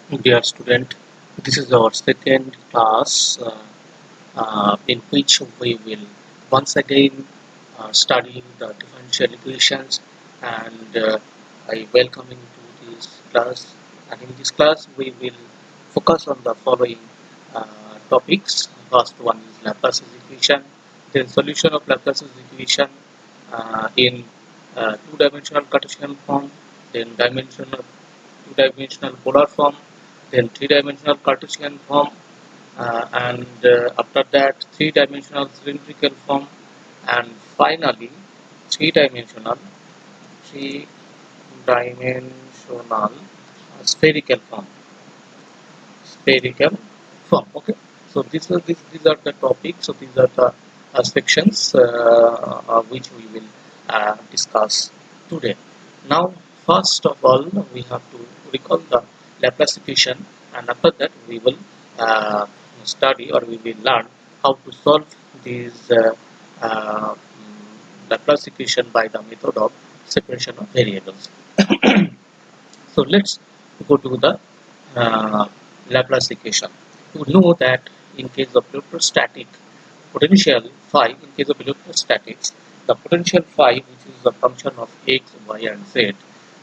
Dear student, this is our second class in which we will once again study the differential equations and I welcome you to this class, and in this class we will focus on the following topics. First one is Laplace's equation, then solution of Laplace's equation in two-dimensional Cartesian form, then two-dimensional polar form, then three-dimensional Cartesian form, and after that three-dimensional cylindrical form, and finally three-dimensional three-dimensional spherical form. Okay, so these are the topics, so these are the sections which we will discuss today. Now first of all we have to recall the Laplace equation, and after that we will uh, study, or we will learn how to solve these Laplace equation by the method of separation of variables. So let's go to the uh, Laplace equation. You know that in case of electrostatic potential phi, in case of electrostatics, the potential phi, which is a function of x, y, and z,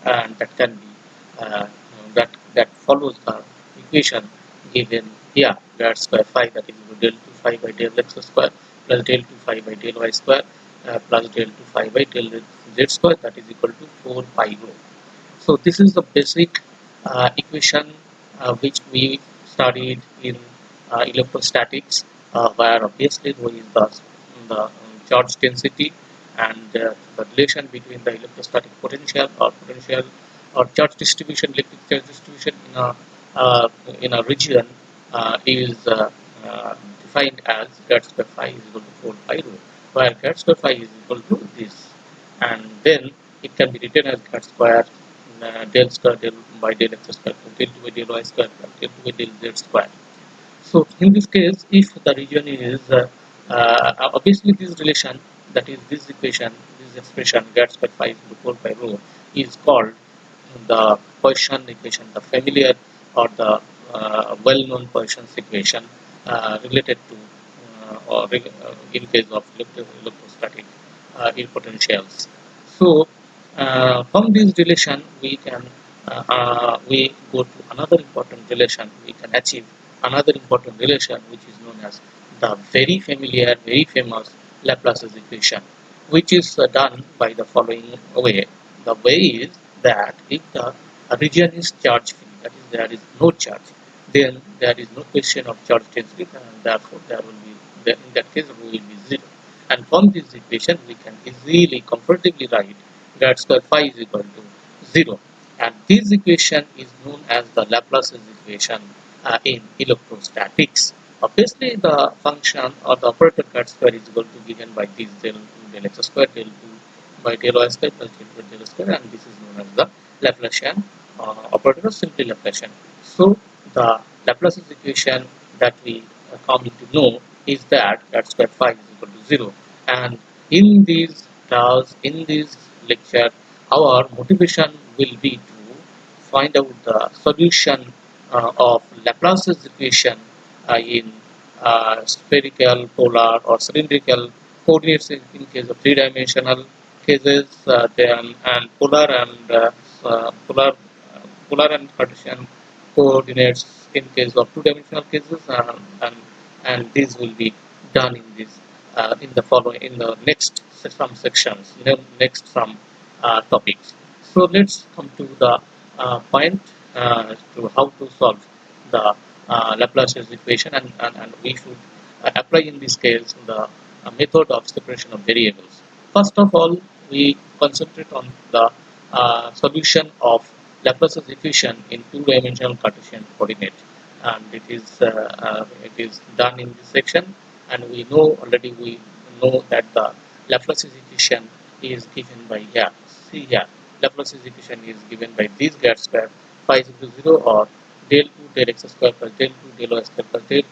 and that can be that follows the equation given here. That square phi, that is equal to del 2 phi by del x square plus del 2 phi by del y square plus del 2 phi by del z square, that is equal to 4 pi rho. So this is the basic equation which we studied in electrostatics, where obviously rho is the charge density, and the relation between the electrostatic potential or charge distribution, electric charge distribution in a region is defined as grad square phi is equal to 4 pi rho, where grad square phi is equal to this, and then it can be written as grad square del square del by del x square plus del 2 by del y square plus del 2 by del z square. So in this case, if the region is obviously this relation, that is this equation, this expression grad square phi is equal to 4 pi rho, is called the Poisson equation, the familiar or the well-known Poisson's equation related to in case of electrostatic potentials. So from this relation we go to another important relation. We can achieve another important relation, which is known as the very familiar, very famous Laplace's equation, which is done by the following way. The way is that if the region is charge free, that is there is no charge, then there is no question of charge density, and therefore there will be in that case rho will be 0. And from this equation we can easily, comfortably write grad square phi is equal to 0. And this equation is known as the Laplace's equation in electrostatics. Obviously, the function or the operator grad square is equal to given by this del x square del 2 by del y square plus del 2 del square, and this is known as the Laplacian operator, simply Laplacian. So the Laplace's equation that we come to know is that grad square phi is equal to 0. And in these class, in this lecture, our motivation will be to find out the solution of Laplace's equation in spherical, polar, or cylindrical coordinates in case of three-dimensional cases, then and polar and Cartesian coordinates in case of two-dimensional cases, and these will be done in this in the following in the next some sections, next some topics. So let's come to the point to how to solve the Laplace's equation, and we should apply in this case the method of separation of variables. First of all, we concentrate on the solution of Laplace's equation in two-dimensional Cartesian coordinate, and it is done in this section. And we know that the Laplace's equation is given by here. See here, Laplace's equation is given by this grad square phi is equal to 0, or del 2 del x square plus del 2 del y square plus del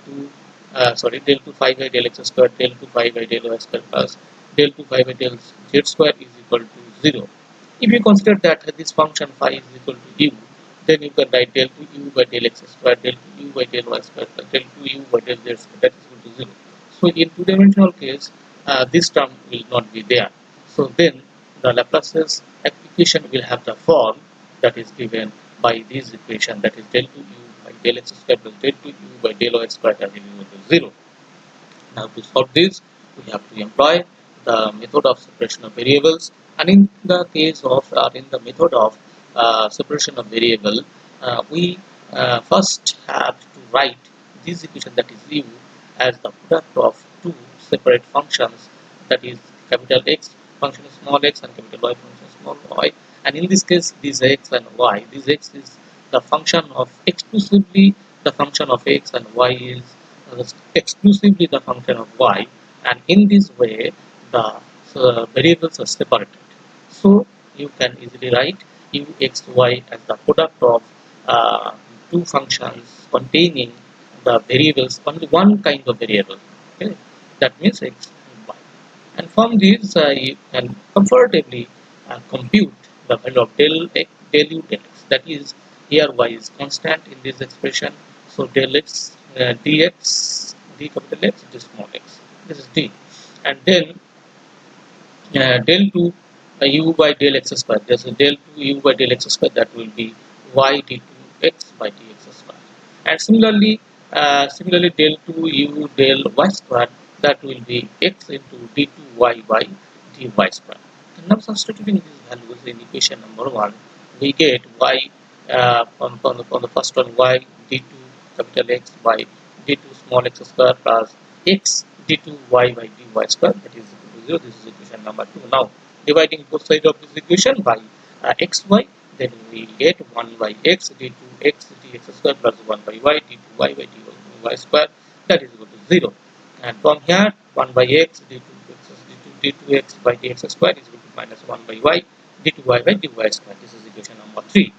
2 phi by del x square del 2 phi by del y square plus del 2 phi by del z square is equal to 0. If you consider that this function phi is equal to u, then you can write del 2u by del x square, del 2u by del y square, del 2u by del z square, that is equal to 0. So in two-dimensional case, this term will not be there. So then the Laplace's application will have the form that is given by this equation, that is del 2u by del x square plus del 2u by del y square, that is equal to 0. Now to solve this, we have to employ the method of separation of variables, and in the case of in the method of separation of variable, we first have to write this equation, that is u, as the product of two separate functions, that is capital X function small x and capital Y function small y, and in this case this x and y, this x is the function of exclusively the function of x, and y is exclusively the function of y, and in this way the variables are separated. So you can easily write u x y as the product of two functions containing the variables, only one kind of variable, okay? That means x and y, and from this you can comfortably compute the value of del x, del u, del x, that is here y is constant in this expression, so del x dx, d capital X, d small x, this is d, and then del 2 u by del x square, there's a del 2 u by del x square, that will be y d2x by dx square, and similarly del 2 u del y square, that will be x into d2y by dy square. And now substituting these values in equation number 1, we get y on the first one, y d2 capital X by d2 small x square plus x d2y by dy square, that is equal to 0. This is equation number 2. Now dividing both sides of this equation by xy, then we get 1 by x d2x dx square plus 1 by y d2y by dy square, that is equal to 0. And from here 1 by x d2x by dx square is equal to minus 1 by y d2y by dy square. This is equation number 3.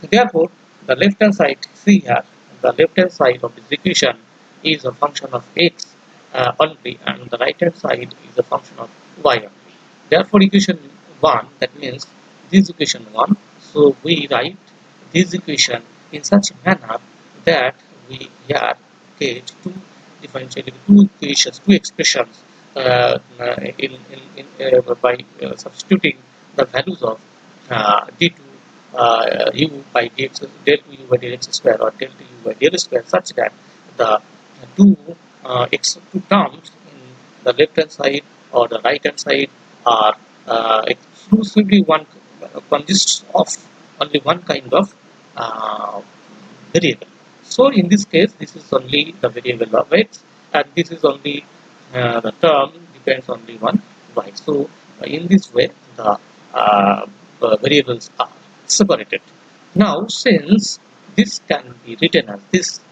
So therefore the left hand side, see here, the left hand side of this equation is a function of x only, and the right hand side is a function of y only. Therefore equation 1, that means this equation 1, so we write this equation in such a manner that we here get two equations, two expressions by substituting the values of d2 u by dx, del 2 u by dx square or del 2 u by dl square, such that the two terms in the left hand side or the right hand side are exclusively consists of only one kind of variable. So in this case, this is only the variable of x, and this is only the term depends only on y. So in this way the variables are separated. Now since this can be written as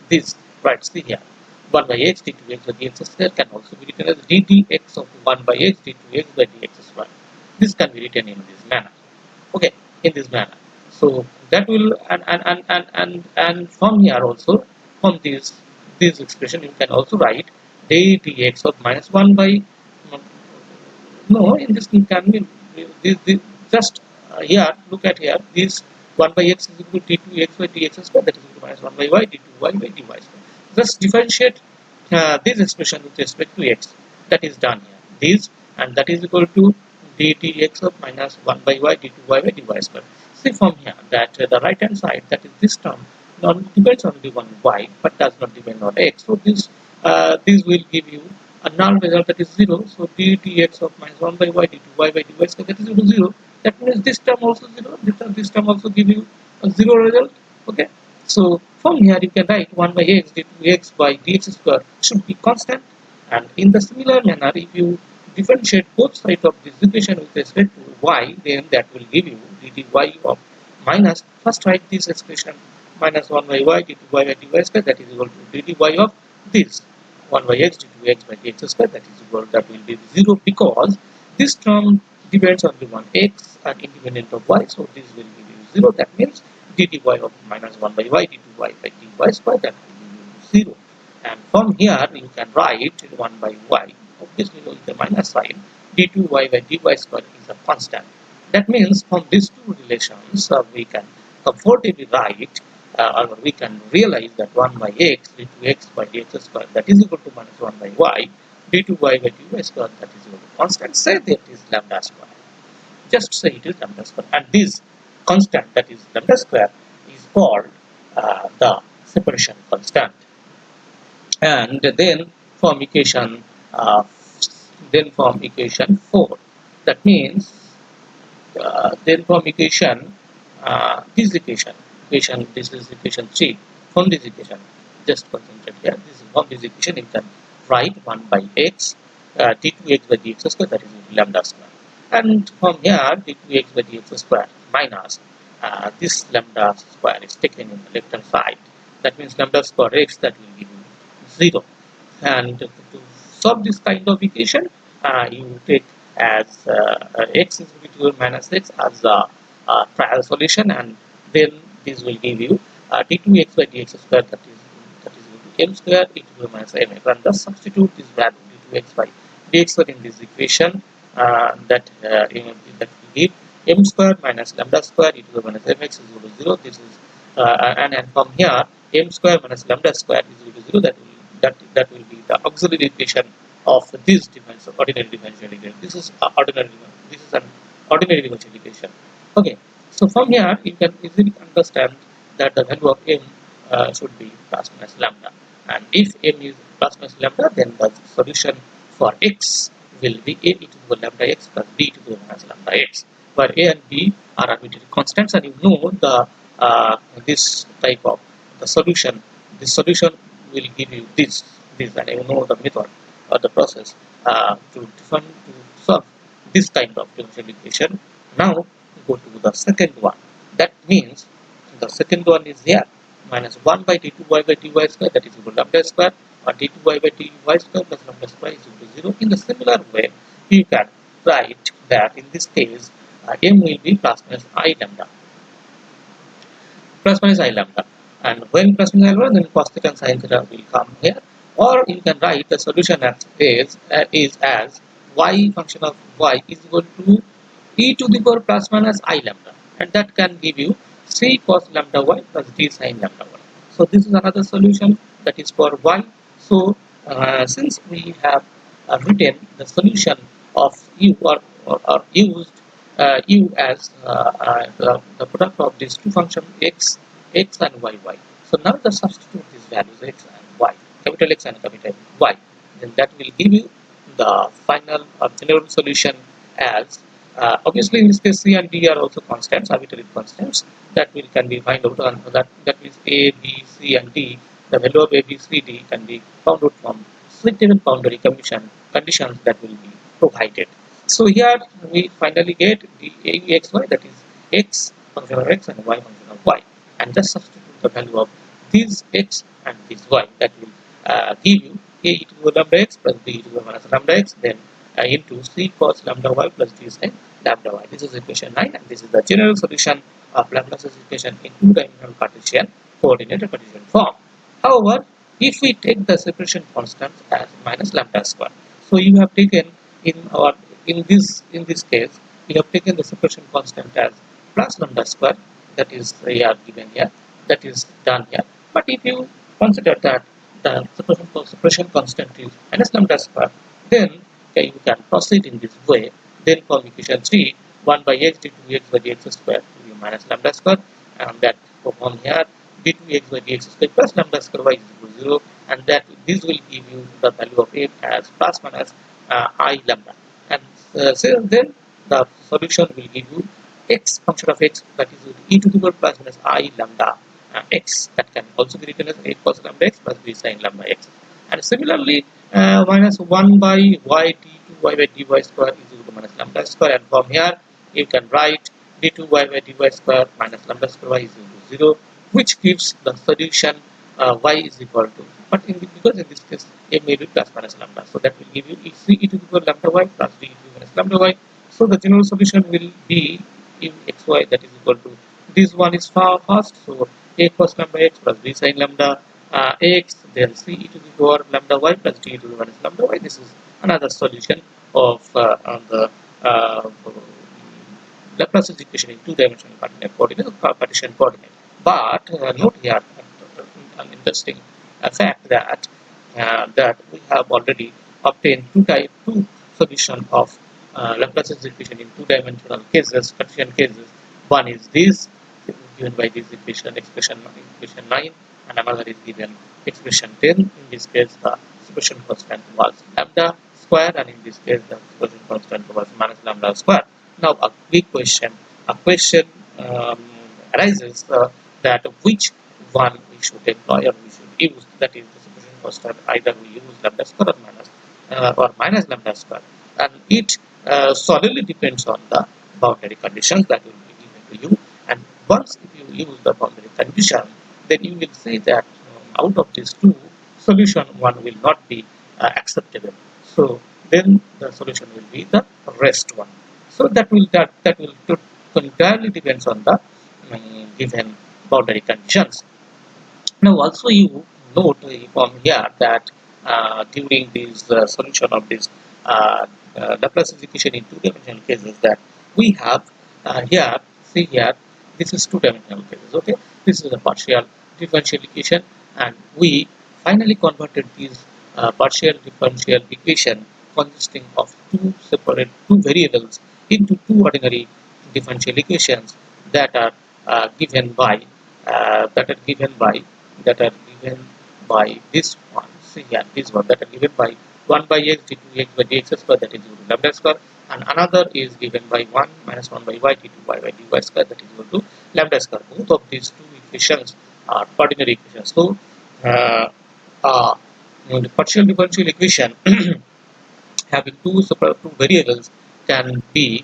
this, right, see here, 1 by x d2x by dx square can also be written as ddx of 1 by x d2x by dx square. This can be written in this manner, okay, in this manner. So that will, and from here also, from this expression you can also write dx of minus 1 by, no, in this can be this just here, look at here, this 1 by x is equal to d2x by dx square, that is equal to minus 1 by y d2y by dy square. Just differentiate this expression with respect to x, that is done here, this, and that is equal to dx of minus 1 by y d2y by dy square. See from here that the right hand side, that is this term, depends only on y but does not depend on x, so this will give you a null result, that is 0. So dx of minus 1 by y d2y by dy square, that is equal to 0. That means this term also 0, this term also give you a 0 result, okay. So from here you can write 1 by x d2x by dx square should be constant, and in the similar manner if you differentiate both sides of this equation with respect to y, then that will give you dy of minus, first write this expression minus 1 by y d2y by dy square, that is equal to dy of this 1 by x d2x by dx square, that is equal, that will be 0 because this term depends only on x and independent of y, so this will give you 0. That means dy of minus 1 by y d2y by dy square, that will give you 0. And from here you can write 1 by y, obviously with the minus sign, d2y by dy square is a constant. That means from these two relations we can comfortably write or we can realize that 1 by x d2x by dx square that is equal to minus 1 by y d2y by dy square that is equal to constant. Say that is lambda square. Just say it is lambda square, and this constant that is lambda square is called the separation constant. And then from equation 4, that means then from equation this is equation 3. From this equation, just concentrate here, this is from this equation you can write 1 by x d2x by dx square, that is lambda square, and from here d2x by dx square minus this lambda square is taken in the left hand side, that means lambda square x, that will give you 0. And to solve this kind of equation, you take as x is equal to minus x as the trial solution, and then this will give you d2x by dx square, that is equal to m square e to the minus mx, and thus substitute this value d2x by dx square in this equation, that will give m square minus lambda square e to the minus mx is equal to 0. This is and from here m square minus lambda square is equal to 0. That will be the auxiliary equation of this ordinary differential equation. This is an ordinary differential equation. Okay, so from here you can easily understand that the value of m should be plus minus lambda, and if m is plus minus lambda, then the solution for x will be a e to the lambda x plus b to the minus lambda x, where a and b are arbitrary constants, and you know the this type of the solution. This solution will give you this, and you know the method or the process to solve this kind of differential equation. Now go to the second one. That means the second one is here, minus 1 by d2y by dy square, that is equal to lambda square, or d2y by dy square plus lambda square is equal to 0. In the similar way, you can write that in this case m will be plus minus I lambda. And when plus minus I lambda, then cos theta and sin theta will come here. Or you can write the solution as y function of y is equal to e to the power plus minus I lambda, and that can give you c cos lambda y plus d sin lambda y. So this is another solution, that is for y. So since we have written the solution of u or used u as the product of these two functions x and y. So now the substitute these values x and y, capital X and capital Y, then that will give you the final or general solution as obviously in this case c and d are also constants, arbitrary constants, that can be found out on that means a, b, c and d. The value of a, b, c, d can be found out from suitable boundary conditions that will be provided. So here we finally get the AUXY, that is x function of x and y function of y, and just substitute the value of these x and this y, that will give you a e to the lambda x plus b e to the minus lambda x, then into c cos lambda y plus d sin lambda y. This is equation 9, and this is the general solution of Laplace's equation in two-dimensional Cartesian coordinated Cartesian form. However, if we take the separation constant as minus lambda square, so you have taken in this case you have taken the separation constant as plus lambda square, that is given here, that is done here. But if you consider that the separation constant is minus lambda square, then you can proceed in this way. Then from equation 3, 1 by x d2x by dx square will be minus lambda square, and that from here d2x by dx square plus lambda square y is equal to 0, and that this will give you the value of a as plus minus I lambda, and so then the solution will give you x function of x, that is e to the power plus minus I lambda x, that can also be written as a cos lambda x plus b sin lambda x. And similarly minus 1 by y d2y by dy square is equal to minus lambda square, and from here you can write d2y by dy square minus lambda square y is equal to 0, which gives the solution y is equal to, but because in this case a may be plus minus lambda, so that will give you c e to the power lambda y plus d e to the minus lambda y. So the general solution will be in xy, that is equal to, this one is first, so a cos lambda x plus b sin lambda x, then c e to the power lambda y plus d e to the minus lambda y. This is another solution of Laplace equation in two-dimensional Cartesian coordinate. But note here an interesting fact that we have already obtained two solution of Laplace equation in two-dimensional cases, Cartesian cases. One is this, given by this expression 9, and another is given expression 10. In this case, the separation constant was lambda square, and in this case, the separation constant was minus lambda square. Now, a question arises that which one we should employ or we should use. That is the separation constant. Either we use lambda square or minus lambda square, and it solely depends on the boundary conditions that will be given to you. And once if you use the boundary condition, then you will say that out of these two, solution one will not be acceptable. So then the solution will be the rest one. So that will entirely depends on the given boundary conditions. Now also you note from here that during this solution of this Laplace equation in two-dimensional cases, that we have here, see here, this is two-dimensional cases. Okay, this is a partial differential equation, and we finally converted this partial differential equation consisting of two variables into two ordinary differential equations that are given by this one. See here, this one, that are given by 1 by x d2x by dx square, that is equal to lambda square, and another is given by 1 minus 1 by y d2y by dy square, that is equal to lambda square. Both of these two equations are ordinary equations. So the partial differential equation having two variables can be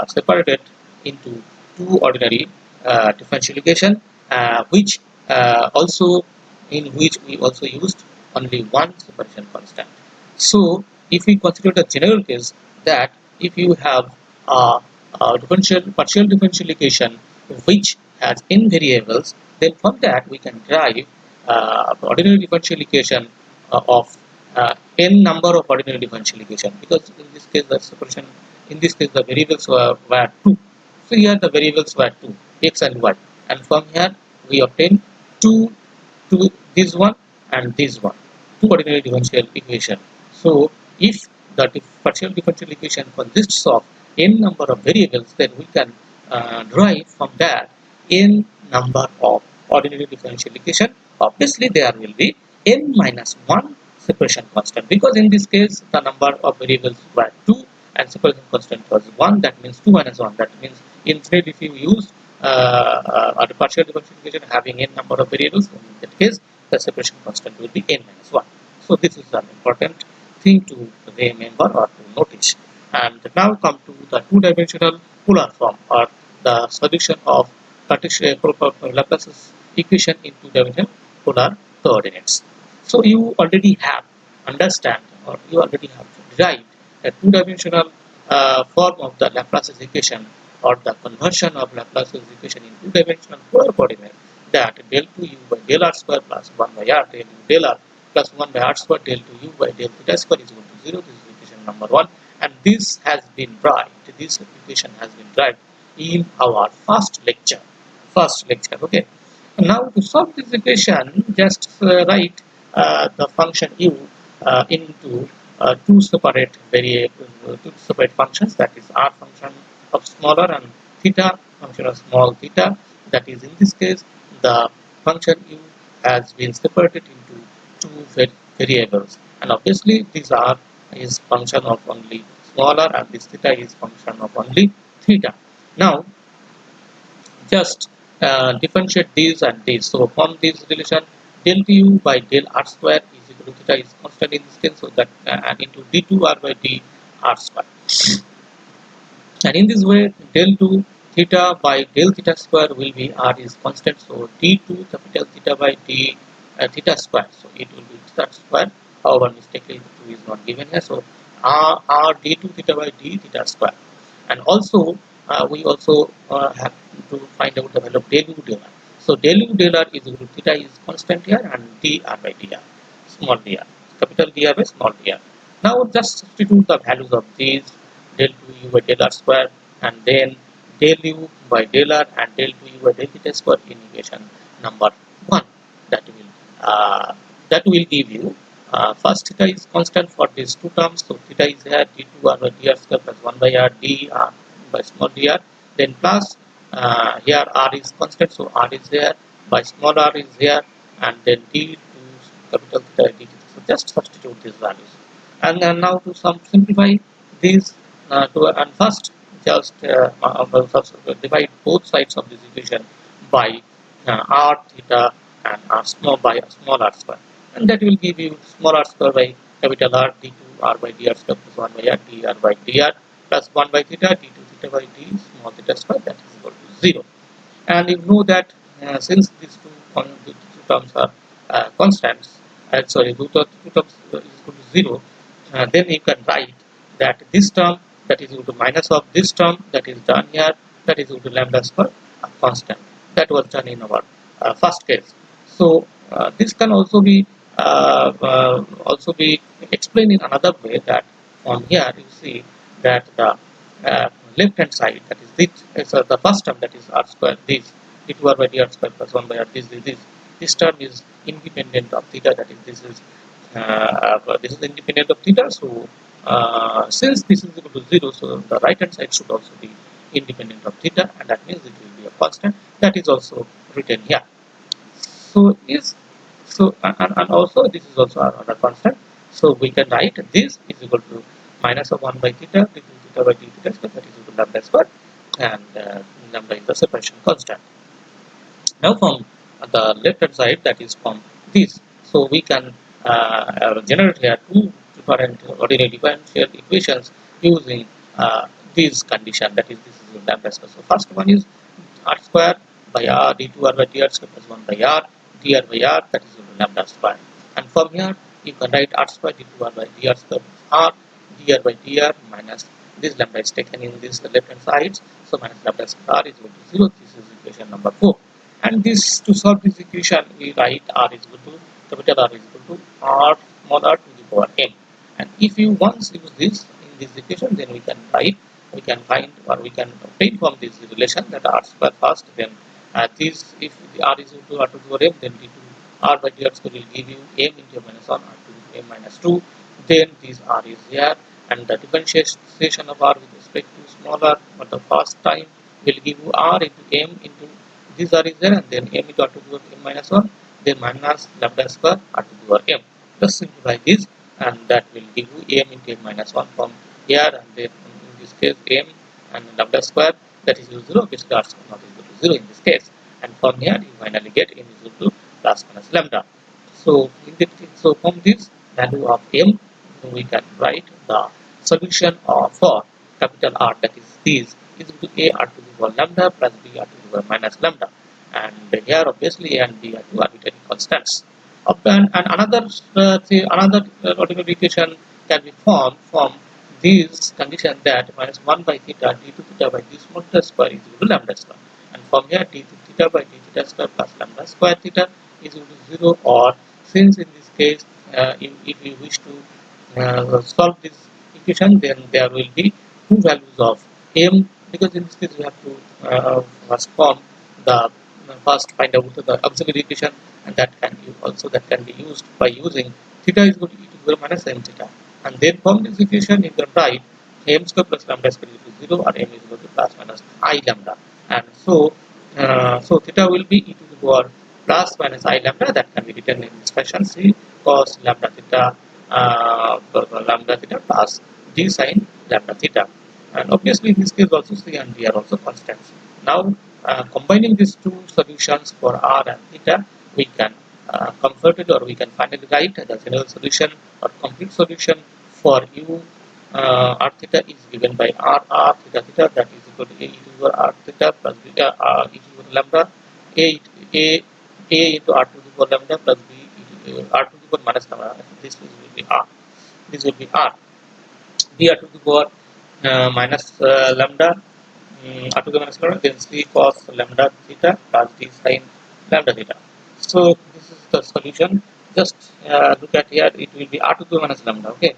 separated into two ordinary differential equation, which we also used only one separation constant. So if we consider the general case that if you have a partial differential equation which has n variables, then from that we can derive ordinary differential equation of n number of ordinary differential equation, because in this case the variables were 2. So here the variables were 2, x and y, and from here we obtain this one and this one, two ordinary differential equation. So if the partial differential equation consists of n number of variables, then we can derive from that n number of ordinary differential equation. Obviously there will be n minus 1 separation constant, because in this case the number of variables were 2 and separation constant was 1. That means 2 minus 1. That means instead if you use a partial differential equation having n number of variables, in that case the separation constant will be n minus 1. So this is an important thing to remember or to notice. And now come to the two-dimensional polar form, or the solution of Cartesian Laplace's equation in two-dimensional polar coordinates. So you already have derived a two-dimensional form of the Laplace's equation, or the conversion of Laplace's equation in two-dimensional polar coordinate, that del 2u by del r square plus 1 by r del u del r plus 1 by r square del 2u by del theta square is equal to 0. This is equation number 1, and this has been derived. This equation has been derived in our first lecture. Okay. Now to solve this equation, just write the function u into two separate functions, that is r function of small r and theta function of small theta. That is, in this case the function u has been separated into two variables, and obviously this r is function of only small r and this theta is function of only theta. Now just differentiate these and these. So from this relation, del u by del r square is equal to theta is constant in this case, so that and into d2r by dr square. And in this way, del 2 theta by del theta square will be r is constant, so d2 capital theta by d theta square, so it will be theta square. However, mistakenly 2 is not given here, so r d2 theta by d theta square. And also we also have to find out the value of del u del r. So del u del r is equal to theta is constant here, and dr by dr, small dr, capital dr by small dr. Now just substitute the values of these del 2u by del r square, and then del u by del r and del 2u by del theta square in equation number 1. That will give you first theta is constant for these two terms, so theta is here d2r by dr square plus 1 by r dr by small dr, then plus here r is constant, so r is here by small r is here, and then d to capital theta d theta. So just substitute these values, and then now to simplify these and first just divide both sides of this equation by r theta and r small by small r square, and that will give you small r square by capital R d2 r by dr square plus 1 by r dr by dr plus 1 by theta d2 theta by d small theta square, that is equal to 0. And you know that since these two terms are constants, sorry, root of two terms is equal to 0, then you can write that this term that is equal to minus of this term that is done here, that is equal to lambda square constant. That was done in our first case. So this can also be explained in another way, that on here you see that the left hand side, that is this, the first term, that is r square, this d2 r by dr square plus 1 by r this term is independent of theta, that is this is independent of theta. So since this is equal to 0, so the right hand side should also be independent of theta, and that means it will be a constant. That is also written here. And also this is also another constant. So we can write this is equal to minus of 1 by theta d2 theta by d theta square, that is equal to lambda square, and lambda is the separation constant. Now from the left hand side, that is from this, so we can generate here two different ordinary differential equations using this condition, that is this is lambda square. So first one is r square by r d2 r by dr square plus 1 by r dr by r, that is equal to lambda square. And from here you can write r square d2 r by dr square plus r dr by dr minus this lambda is taken in this left hand sides, so minus lambda square r is equal to 0. This is equation number 4. And this, to solve this equation, we write r is equal to capital R is equal to r small r to the power m. And if you once use this in this equation, then we can find or we can obtain from this relation that r square first, then this, if the r is equal to r to the power m, then d2 r by dr square will give you m into minus 1 r to the m minus 2. Then this r is here, and the differentiation of r with respect to small r for the first time will give you r into m into this r is there, and then m into r to the power m minus 1, then minus lambda square r to the power m. Just simplify this, and that will give you m into m minus 1 from here, and then in this case m and lambda square, that is equal to 0, basically r square not equal to 0 in this case. And from here you finally get m is equal to plus minus lambda. So from this value of m, we can write the solution for capital R, that is this is equal to a r to the power lambda plus b r to the power minus lambda, and here obviously a and b are two arbitrary constants. And another ordinary equation can be formed from this condition, that minus 1 by theta d2 theta by d small theta square is equal to lambda square, and from here d2 theta by d theta square plus lambda square theta is equal to 0. Or since in this case if you wish to solve this equation, then there will be two values of m, because in this case we have to first form the first find out the auxiliary equation, and that can be used by using theta is equal to e to the power minus m theta, and then from this equation you can write m square plus lambda square is equal to 0, or m is equal to plus minus I lambda, and so theta will be e to the power plus minus I lambda. That can be written in this fashion: c cos lambda theta plus d sin lambda theta. And obviously in this case also c and d are also constants. Now combining these two solutions for r and theta, we can comforted, or we can finally write the general solution or complete solution for u r theta is given by r theta theta, that is equal to a e to the power r theta plus b e to the power lambda, a into r to the power lambda plus b r to the power minus lambda. This will be r. This will be r. b r to the power minus lambda, r to the minus lambda, then c cos lambda theta plus d sin lambda theta. So this is the solution. Just look at here, it will be r to the minus lambda. Okay.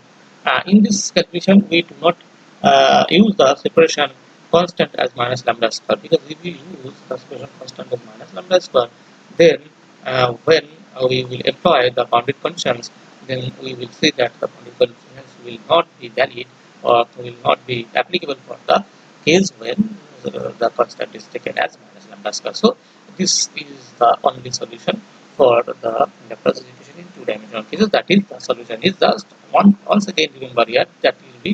In this calculation, we do not use the separation constant as minus lambda square, because if we use the expression constant as minus lambda square, then when we will apply the boundary conditions, then we will see that the boundary conditions will not be valid or will not be applicable for the case when the constant is taken as minus lambda square. So this is the only solution for the Laplace equation in two-dimensional cases. That is, the solution is just once again remember here that will be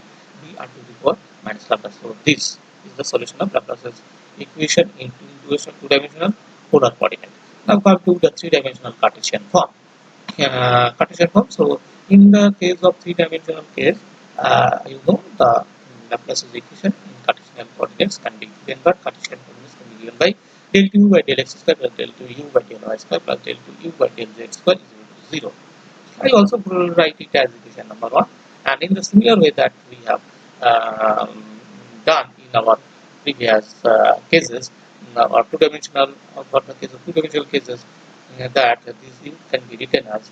r to the power minus lambda. So this is the solution of Laplace's equation in two-dimensional polar coordinate. Now come to the three-dimensional Cartesian form. So in the case of three-dimensional case, you know the Laplace's equation in Cartesian coordinates can be given by Cartesian coordinates can be given by del 2 by del x square plus del 2u by del y square plus del 2u by del z square is equal to 0. I also write it as equation number 1, and in the similar way that we have done in our previous cases, or two-dimensional, for the case of two-dimensional cases, that this u can be written as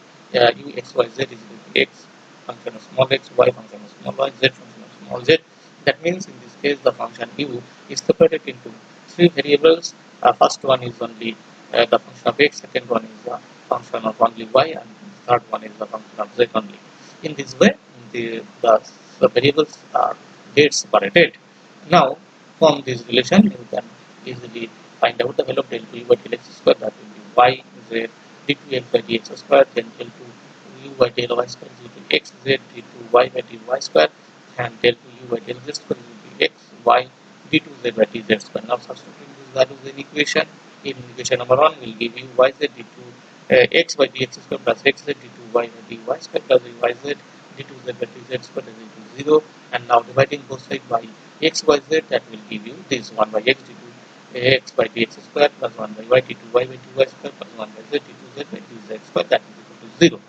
u x y z is equal to x function of small x, y function of small y, z function of small z. That means in this case the function u is separated into three variables. First one is only the function of x, second one is the function of only y, and third one is the function of z only. In this way, the variables get separated. Now, from this relation, you can easily find out the value of del 2u by del x square, that will be y z d2x by dx square, then del 2u by del y square is equal to x z d2y by dy square, and del 2u by del z square will be x y d2z by dz square. Now, substituting these values in equation, number 1 will give you yz d2 x by dx square plus xz d2y by dy square plus yz d2z by dz square is equal to 0. And now dividing both sides by x by z, that will give you this 1 by x d2 x by dx square plus 1 by y d2y by dy square plus 1 by z d2z by dz square, that is equal to 0.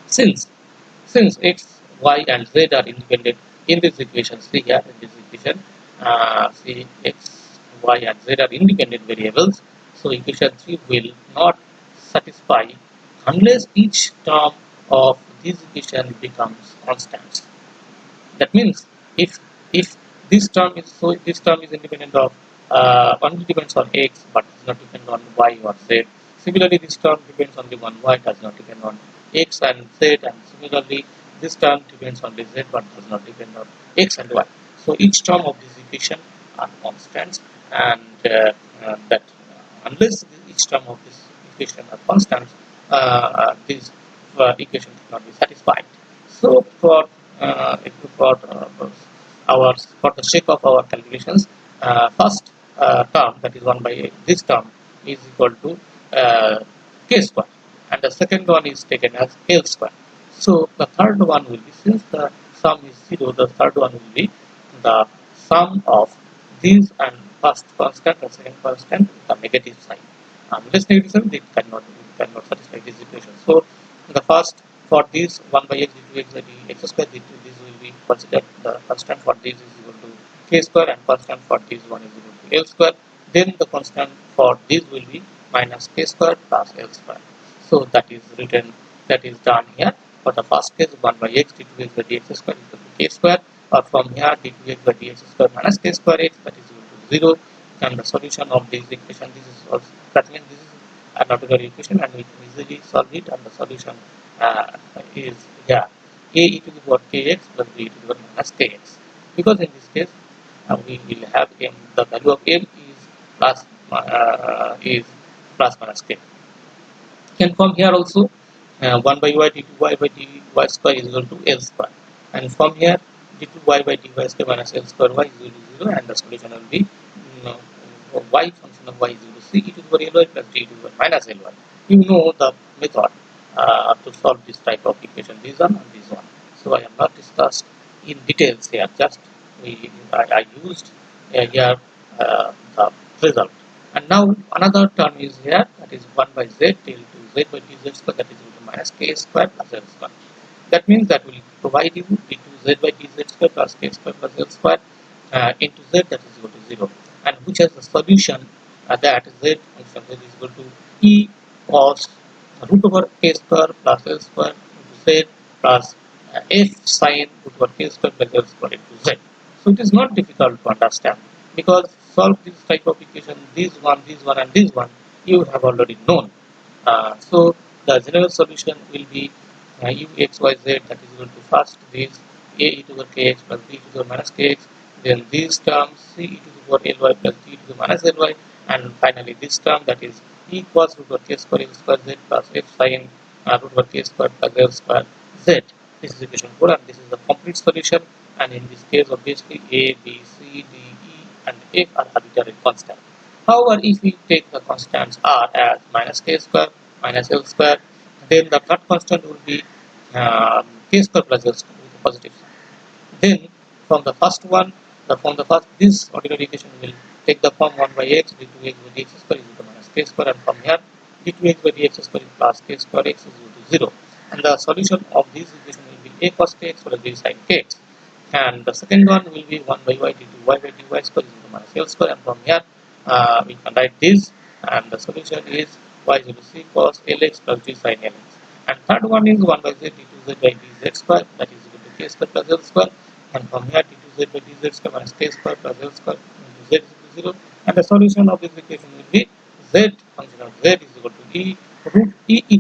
Since x, y and z are independent in this equation, see here in this equation, see x, y and z are independent variables, so equation 3 will not satisfy unless each term of this equation becomes constant. That means if this term is independent of only depends on x but does not depend on y or z. Similarly, this term depends only on y, does not depend on x and z, and similarly this term depends on z but does not depend on x and y. So each term of this equation are constants, and that unless each term of this equation are constants, this equation cannot be satisfied. So for the sake of our calculations, first term, that is 1 by this term, is equal to k square, and the second one is taken as l square. So the third one will be, since the sum is 0, the third one will be the sum of these, and first constant and second constant with the negative sign. Unless negative sign, it cannot satisfy this equation. So the first, for this 1 by x d2x by dx square, this will be considered the constant for this is equal to k square, and constant for this one is equal to l square. Then the constant for this will be minus k square plus l square. So that is done here. For the first case, 1 by x d2x by dx square is equal to k square, or from here d2x by dx square minus k square x, that is equal to 0. And the solution of this equation, this is also, that means this is an ordinary equation, and we can easily solve it, and the solution is here a e to the power kx plus b e to the power minus kx, because in this case we will have m, the value of m is plus minus k. And from here also 1 by y d2y by dy square is equal to l square, and from here d2y by dy square minus l square y is equal to 0, and the solution will be y function of y is equal to c e to the power ly plus d e to the power minus ly. You know the method to solve this type of equation, this one and this one. So I have not discussed in details here, just I used here the result. And now another term is here, that is 1 by z till to z by dz square, that is equal to minus k square plus l square. That means that will provide you d2z by dz square plus k square plus l square into z, that is equal to 0, and which has the solution that z function z is equal to e cos root over k square plus l square into z plus f sine root over k square plus l square into z. So it is not difficult to understand, because solve this type of equation, this one, and this one, you have already known. So the general solution will be u x y z, that is equal to first this a e to the kx plus b to the minus kx, then these terms c e to the power ly plus d to the minus ly, and finally this term, that is e cos root over k square x square z plus f sin root over k square plus l square z. This is equation 4, and this is the complete solution. And in this case, obviously a, b, c, d, e, and f are arbitrary constants. However, if we take the constants r as minus k square minus l square, then the third constant will be k square plus l square with a positive sign. Then from the first one, this ordinary equation will take the form 1 by x d2x by dx square is equal to minus k square, and from here d2x by dx square is plus k square x is equal to 0. And the solution of this equation will be a cos kx plus b sin kx. And the second one will be 1 by y d2y by dy square is equal to minus l square, and from here we can write this, and the solution is y is equal to c cos lx plus d sin lx. And third one is 1 by z d2z by dz square, that is equal to k square plus l square, and from here d2z by dz square minus k square plus l square into z is equal to 0. And the solution of this equation will be z function of z is equal to e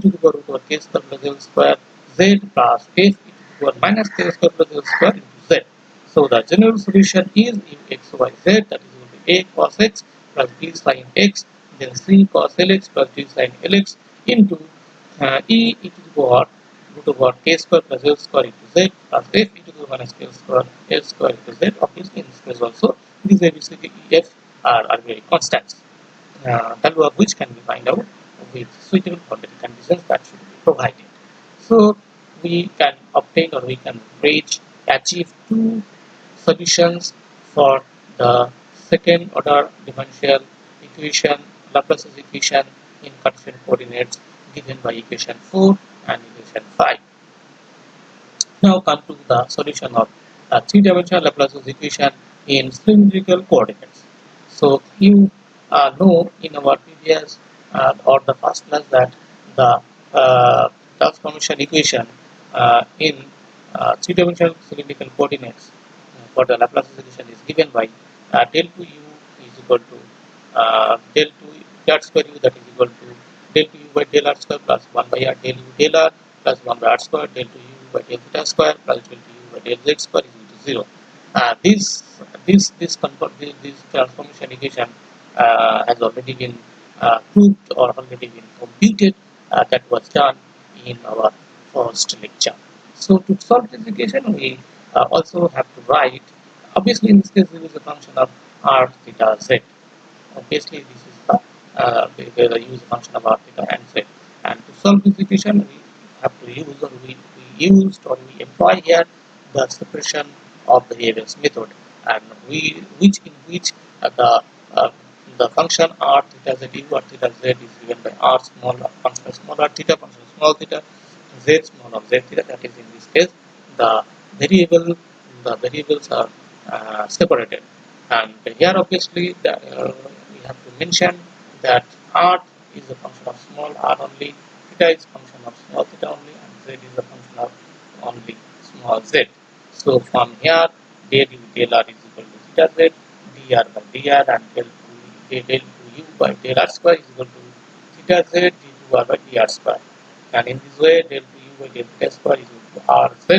to the power root over k square plus l square z plus f e to the power minus k square plus l square into z. So the general solution is x y z, that is equal to a cos x plus b sin x, then c cos lx plus d sin lx into e to the power root over k square plus l square into z plus f e to the power minus k square l square into z. Obviously, in this case also, these ABCD E F are very constants, value of which can be find out with suitable quadratic conditions that should be provided. So we can obtain, or we can achieve two solutions for the second order differential equation, Laplace's equation in Cartesian coordinates given by equation 4 and equation 5. Now come to the solution of three-dimensional Laplace's equation in cylindrical coordinates. So you know in our previous or the first class that the transformation equation in three-dimensional cylindrical coordinates for the Laplace's equation is given by del 2u is equal to del 2 r square u, that is equal to del 2u by del r square plus 1 by r del u del r plus 1 by r square del 2u by del theta square plus del 2u by del z square is equal to 0. This transformation equation has already been proved or already been computed. That was done in our first lecture. So to solve this equation, we also have to write. Obviously, in this case, this is a function of r theta z. Obviously, this is the use function of r theta and z. And to solve this equation, we have to use, or we used, or we employ here the separation of the variables method, and in which the function r theta z u r theta z is given by r small function small r theta function small theta z small of z theta. That is, in this case, the variables are separated, and here obviously we have to mention that r is a function of small r only, theta is a function of small theta only, and z is a function of only small z. So from here, del u del r is equal to theta z, dr by dr, and del 2u by del r square is equal to theta z d2r by dr square. And in this way, del 2u by del theta square is equal to r z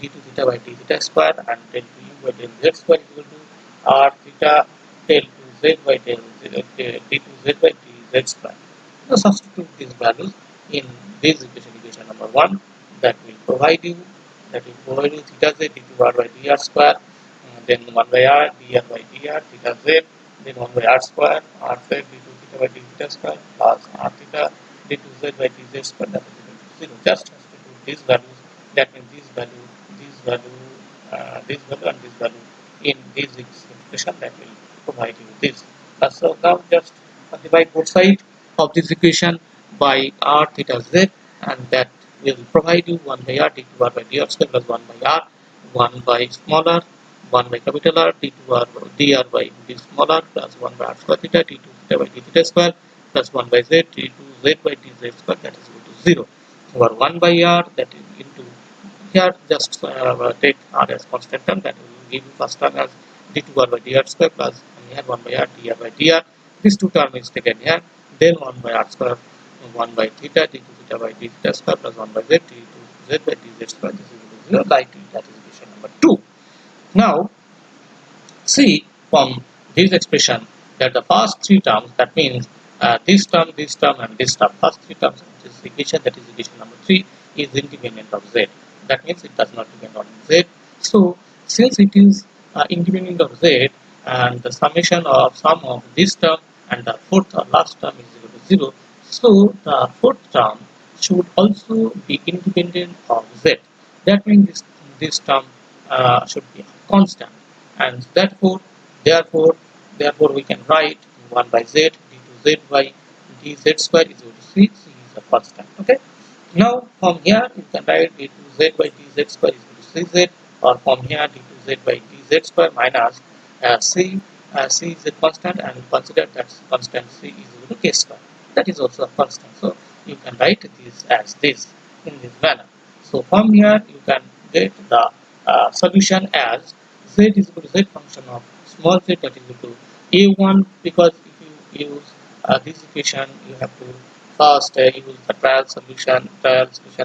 d2 theta by d theta square, and del 2u by del z square is equal to r theta del 2z by del d2z by dz square. Now substitute these values in this equation number 1, that will provide you theta z d2r by dr square, then 1 by r dr by dr theta z, then 1 by r square r z d2 theta by d theta square plus r theta d2z by dz square, that is equal to 0. Just substitute these values, that means this value, and this value in this expression, that will provide you this. So now just divide both sides of this equation by r theta z, and that will provide you 1 by r d2r by dr square plus 1 by r 1 by small r 1 by capital R d2r dr by d small r plus 1 by r square theta d2 theta by d theta square plus 1 by z d2z by dz square, that is equal to 0. Over 1 by r, that is into here, just take r as constant term, that will give you first term as d2 r by dr square plus here 1 by r dr by dr. This two term is taken here, then 1 by r square 1 by theta d2 theta by d theta square plus 1 by z d2 z by dz square. This is equal to 0 like t. That is equation number 2. Now see from this expression that the first three terms, that means this term and this term, first three terms of this equation, that is equation number 3, is independent of z. That means it does not depend on z. So since it is independent of z, and the summation of sum of this term and the fourth or last term is equal to 0, so the fourth term should also be independent of z. That means this term should be constant, and therefore we can write 1 by z d2 z by dz square is equal to c. C is a constant. Okay. Now from here you can write d2 z by dz square is equal to cz, or from here d2 z by dz square minus c. C is a constant, and consider that constant c is equal to k square. That is also a constant. So you can write this as this in this manner. So from here you can get the solution as z is equal to z function of small z, that is equal to a1, because if you use this equation you have to first use the trial solution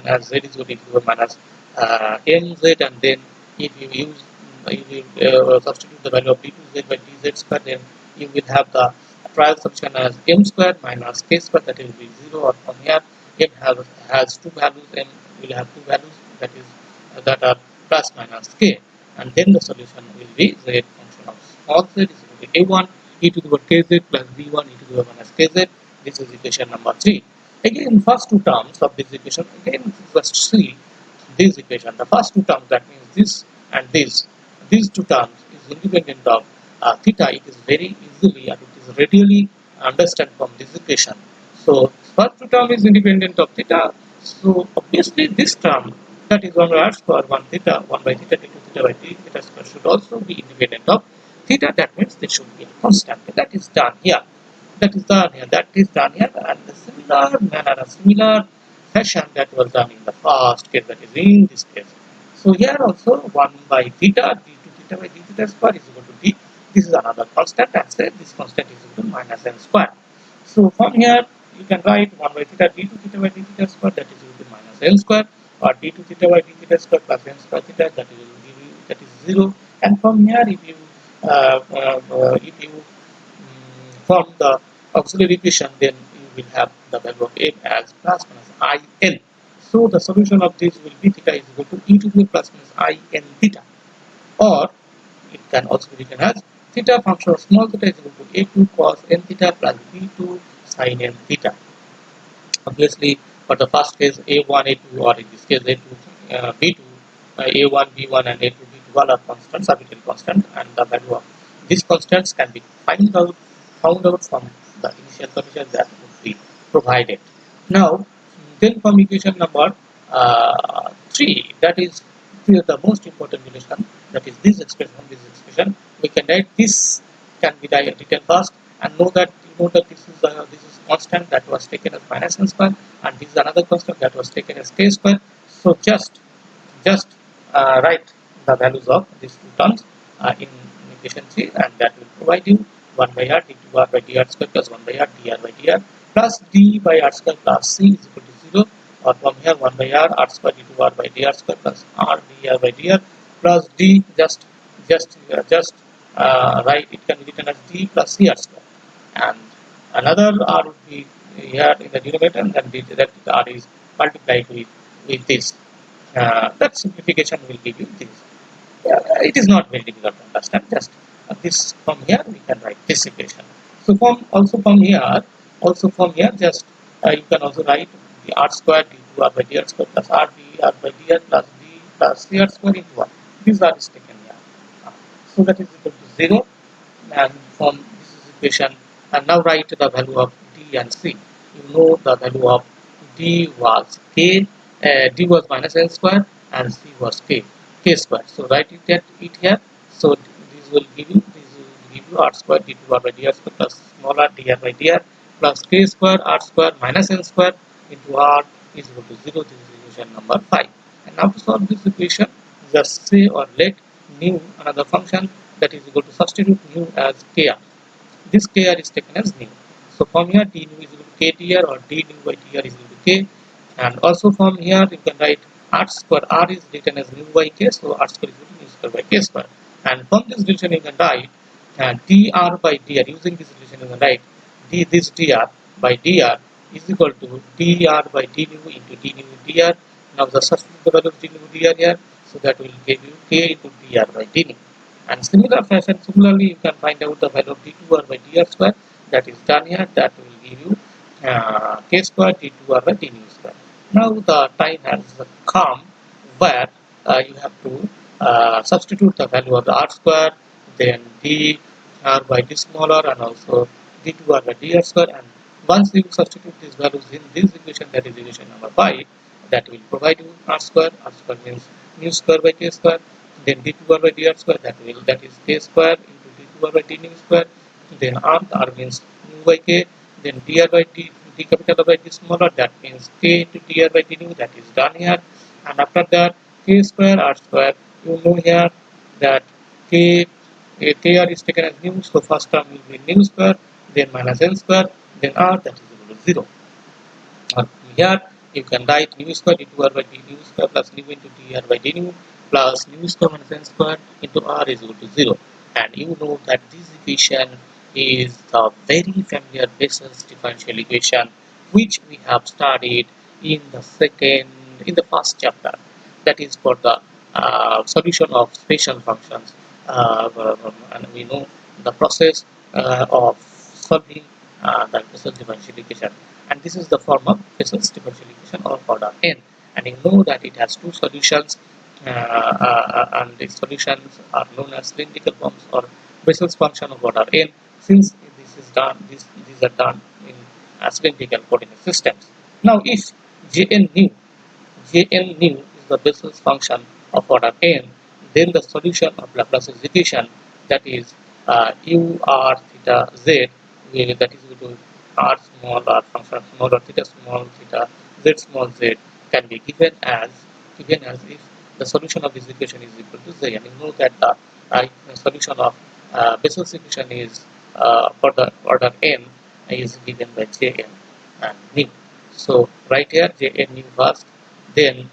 as z is equal to minus mz, and then if you use substitute the value of d2z by dz square, then you will have the trial solution as m square minus k square, that will be 0, or from here m has two values, m will have two values that are plus minus k, and then the solution will be z function of small z is equal to a1 e to the power kz plus b1 e to the power minus kz. This is equation number 3. Again, first two terms of this equation, again just see this equation. The first two terms, that means this and this, these two terms is independent of theta. It is very easily and it is readily understand from this equation. So first two term is independent of theta. So obviously this term, that is 1 by r square 1 theta 1 by theta d2 theta by d theta square, should also be independent of theta. That means they should be a constant. That is done here. That is done here, and the similar manner, a similar fashion that was done in the first case, that is in this case. So here also 1 by theta d2 theta by d theta square is equal to d. This is another constant, and say this constant is equal to minus n square. So from here you can write 1 by theta d2 theta by d theta square, that is equal to minus n square, or d2 theta by d theta square plus n square theta, that is 0. And from here if you from the auxiliary equation, then you will have the value of m as plus minus in. So the solution of this will be theta is equal to e to the plus minus in theta, or it can also be written as theta function of small theta is equal to a2 cos n theta plus b2 sin n theta. Obviously for the first case a1 a2, or in this case a2 b2, a1 b1 and a2 b2 all are constants, arbitrary constant, and the value of these constants can be found out from the initial solution that would be provided. Now then from equation number 3, that is the most important relation, that is this expression, we can write this can be written first, and know that this is constant that was taken as minus n square, and this is another constant that was taken as k square. So just write the values of these two terms in equation 3, and that will provide you 1 by r d2 r by dr square plus 1 by r dr by dr plus d by r square plus c is equal to 0, or from here 1 by r square d2 r by dr square plus r dr by dr plus d, just write it can be written as d plus cr square, and another r would be here in the denominator, and then that r is multiplied with this. That simplification will give you this. It is not very difficult to understand. Just this from here we can write this equation. So from here just you can also write the r square d2 r by dr square plus r dr by dr plus d plus cr square into 1. These r is taken here. So that is equal to 0, and from this equation, and now write the value of d and c. You know the value of d was k, d was minus n square, and c was k square. So write it here. So this will give you r square d2 r by dr square plus small r dr by dr plus k square r square minus n square into r is equal to 0. This is equation number 5. And now to solve this equation, just say or let new another function that is equal to substitute new as kr. This kr is taken as new. So from here d new is equal to k dr, or d new by dr is equal to k. And also from here you can write r square. R is written as new by k, so r square is equal to new square by k square. And from this relation you can write dr by dr. Using this relation you can write this dr by dr is equal to dr by d new into d new dr. Now the substitute the value of d new dr here, so that will give you k into dr by d new. And similarly you can find out the value of d2r by dr square, that is done here. That will give you k square d2r by d new square. Now the time has come where you have to substitute the value of the r square, then dr by d smaller, and also d2r by dr square. And once you substitute these values in this equation, that is equation number 5, that will provide you r square. R square means new square by k square. Then d2r by dr square, that is k square into d2r by d new square. Then r means new by k. Then dr by d capital by d smaller, that means k into dr by d new. That is done here. And after that, k square r square, you know here that kr is taken as new, so first term will be new square, then minus n square, then r, that is equal to 0. Here you can write new square d2r by d new square plus new into dr by d new plus new square minus n square into r is equal to 0. And you know that this equation is the very familiar Bessel's differential equation, which we have studied in the first chapter. That is for the solution of special functions, and we know the process of solving the Bessel's differential equation. And this is the form of Bessel's differential equation of order n. And you know that it has two solutions, and the solutions are known as cylindrical forms or Bessel's function of order n. Since these are done in cylindrical coordinate systems. Now, if Jn new is the Bessel's function of order n, then the solution of Laplace's equation, that is u r theta z, that is equal to r small r function small or theta small theta z small z, can be given as if the solution of this equation is equal to z. And you know that the solution of Bessel's equation is for the order n is given by Jn and new. So right here Jn new first, then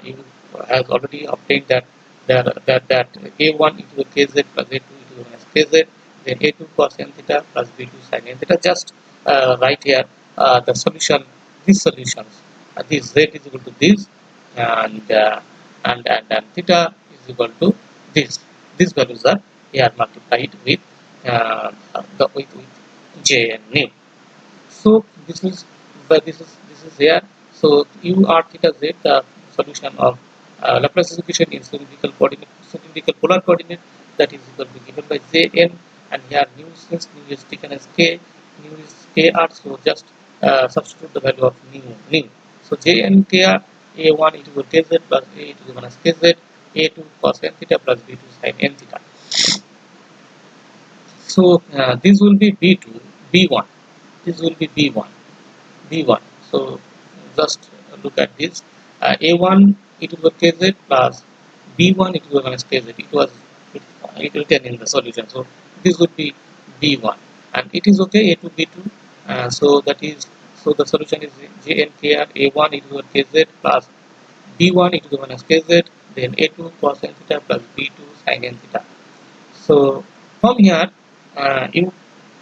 you have already obtained that a1 into kz plus a2 into minus kz, then a2 cos n theta plus b2 sin n theta. Just right here the solution, these solutions, this z is equal to this, and theta is equal to this. These values are here multiplied with with Jn new. So this is here. So u r theta z, the solution of Laplace's equation in cylindrical polar coordinate, that is equal to given by Jn. And here new, since new is taken as k, new is kr, so just substitute the value of new. So Jn kr, a1 e to the kz plus a to the minus kz, a2 cos n theta plus b2 sin n theta. So this will be b2, b1. This will be b1. So just look at this. A1 e to the kz plus b1 e to the minus kz. It was written in the solution. So this would be b1, and it is okay. A2 b2. So the solution is Jn kr a1 e to the kz plus b1 e to the minus kz, then a2 cos n theta plus b2 sin n theta. So from here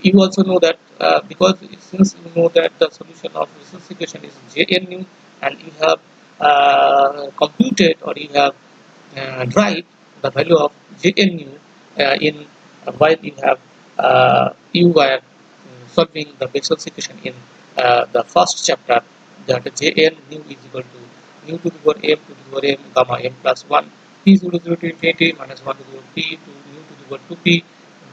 you also know that because since you know that the solution of Bessel's equation is Jn new, and you have computed or you have derived the value of Jn new in while you have you were solving the Bessel's equation in the first chapter, that Jn new is equal to new to the power m to the power m gamma m plus 1 p is equal to 0 to infinity minus 1 to the power p to new to the power 2p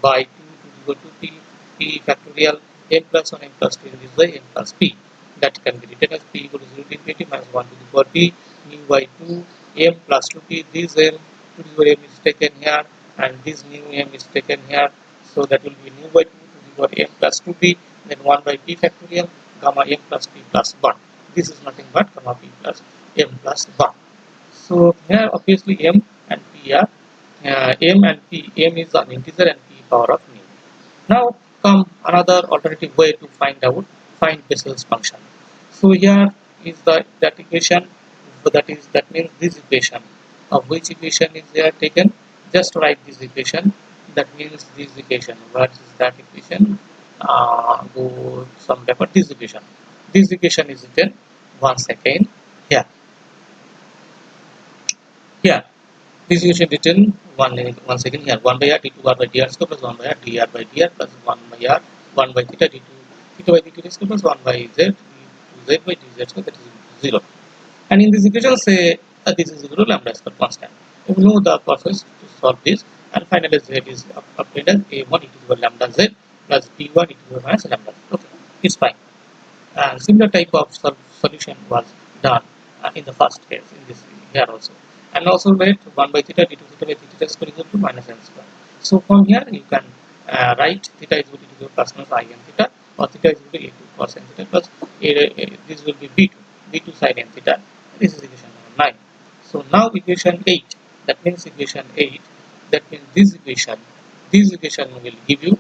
by 2 to the power 2p p factorial m plus 1 m plus 2 is by m plus p. That can be written as p equal to 0 to infinity minus 1 to the power p new by 2 m plus 2p. This m to the power m is taken here, and this new m is taken here, so that will be new by 2 to the power m plus 2p, then 1 by p factorial gamma m plus p plus 1. This is nothing but gamma p plus m plus 1. So here obviously m and p are m and p. M is an integer and p power of nu. Now come another alternative way to find Bessel's function. So here is that equation, that means this equation. Of which equation is there taken? Just write this equation. That means this equation. What is that equation? Go some paper. This equation. This equation is written once again here. Here. This equation written once again here. 1 by r d2r by dr square plus 1 by r dr by dr plus 1 by r 1 by theta d2 theta by dt square plus 1 by z d2z by dz square, that is 0. And in this equation say this is equal to lambda square constant. We know the process to solve this, and finally z is obtained as a1 e to the power lambda z plus b1 e to the power minus lambda. Okay, it's fine. And similar type of solution was done in the first case in this here also. And also let 1 by theta d2 theta by theta square is equal to minus n square. So from here you can write theta is equal to plus minus I n theta, or theta is equal to a2 cos n theta plus this will be b2 sin n theta. This is equation number 9. So now equation 8, that means equation 8, that means this equation will give you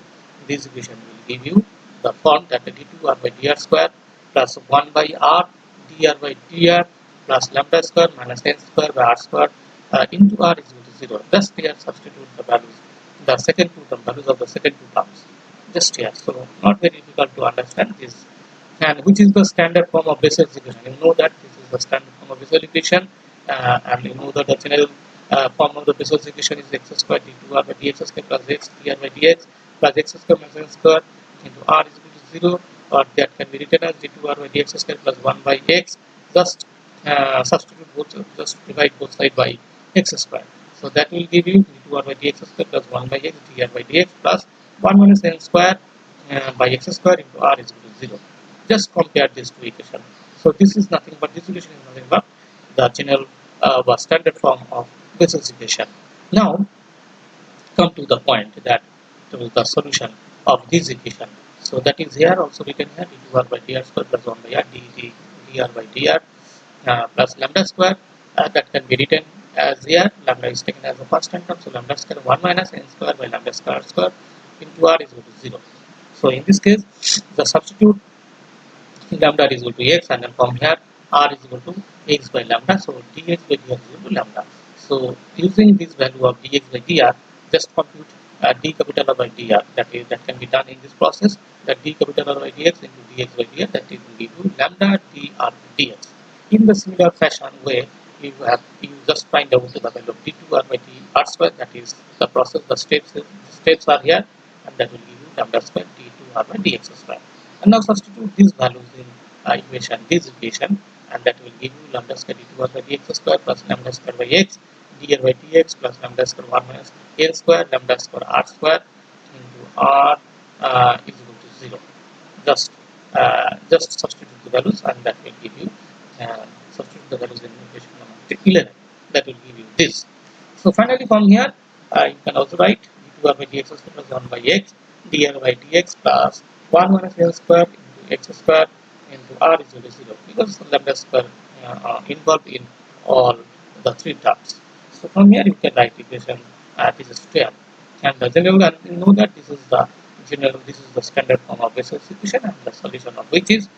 the form that d2r by dr square plus 1 by r dr by dr plus lambda square minus n square by r square into r is equal to 0. Thus here substitute the values, the second two term values of the second two terms just here. So not very difficult to understand this. And which is the standard form of Bessel's equation? You know that this is the standard form of Bessel's equation, and you know that the general form of the Bessel's equation is x square d2r by dx square plus x dr by dx plus x square minus n square into r is equal to 0, or that can be written as d2r by dx square plus 1 by x. Just substitute just divide both sides by x square. So that will give you d2r by dx square plus 1 by x dr by dx plus 1 minus n square by x square into r is equal to 0. Just compare these two equations. So this is nothing but this equation is nothing but the general standard form of Bessel's equation. Now come to the point that to the solution of this equation. So that is here also written here d2r by dr square plus 1 by r dr by dr plus lambda square, that can be written as here. Lambda is taken as the first term, so lambda square 1 minus n square by lambda square into r is equal to 0. So in this case the substitute lambda is equal to x, and then from here r is equal to x by lambda, so dx by dr is equal to lambda. So using this value of dx by dr, just compute d capital R by dr, that can be done in this process, that d capital R by dx into dx by dr, that will give you lambda dr dx. In the similar fashion way, you just find out the value of d2r by dr square, that is the process, the steps are here, and that will give you lambda square d2r by dx square. And now substitute these values in this equation, and that will give you lambda square d2r by dx square plus lambda square by x dr by dx plus lambda square 1 minus n square lambda square r square into r is equal to 0. Just substitute the values, and that will give you substitute the values in equation number 11. That will give you this. So finally from here you can also write d2r by dx square plus 1 by x dr by dx plus 1 minus n square into x square into r is equal to 0, because lambda square involved in all the three terms. So from here you can write equation this is 12, and the general, and you know that this is the standard form of Bessel's equation, and the solution of which is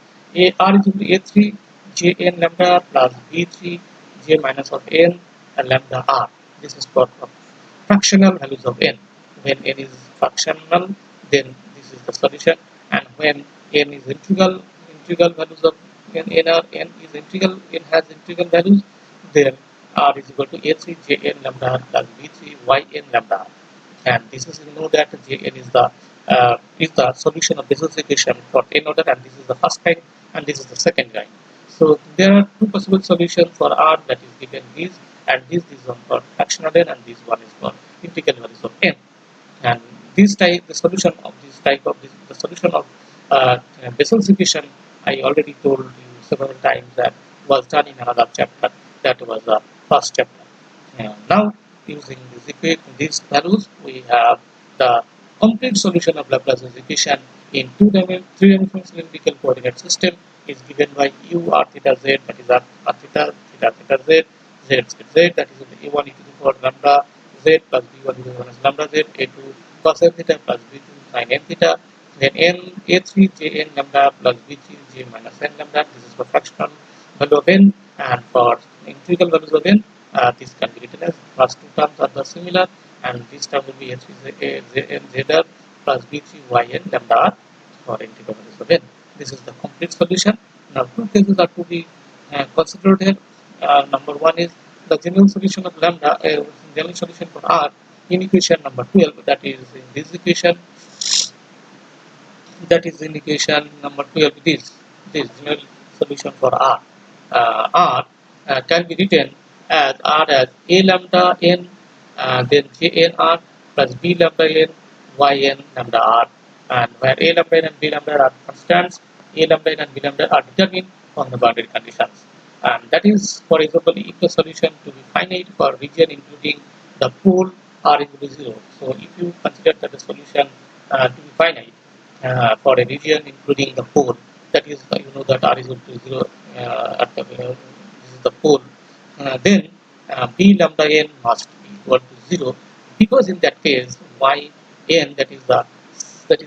r is equal to a3 jn lambda plus b3 j minus of n and lambda r. This is for fractional values of n. When n is fractional, then this is the solution, and when n is integral values of n has integral values, then r is equal to a3 jn lambda plus b3 yn lambda. And this is, you know that jn is the solution of Bessel's equation for n order, and this is the first kind and this is the second kind. So there are two possible solutions for r, that is given this, and this one for fractional n, and this one is for integral values of n. And the solution of Bessel's equation, I already told you several times, that was done in another chapter. That was the first chapter. And now using these values, we have the complete solution of Laplace's equation in three-dimensional cylindrical coordinate system is given by u r theta z, that is r theta theta z, z, that is a1 e to the power lambda z z plus b1 is minus lambda z, a2 cos n theta plus b2 sin n theta, then n a3 jn lambda plus b3 j minus n lambda. This is for fractional value of n, and for integral values of n, this can be written as first two terms are the similar, and this term will be a3 n zr plus b3 yn lambda r for integral values of n. This is the complete solution. Now two cases are to be considered here. Number one is the general solution of lambda, general solution for r in equation number 12, that is in this equation, that is in equation number 12. This general solution for r, can be written as r as a lambda n, then j n r plus b lambda n yn lambda r, and where a lambda n and b lambda are constants, a lambda n and b lambda are determined on the boundary conditions. And that is, for example, if the solution to be finite for region including the pole r equal to 0. So if you consider that the solution to be finite for a region including the pole, that is, you know that r is equal to 0 at the this is the pole, then b lambda n must be equal to 0, because in that case yn, that is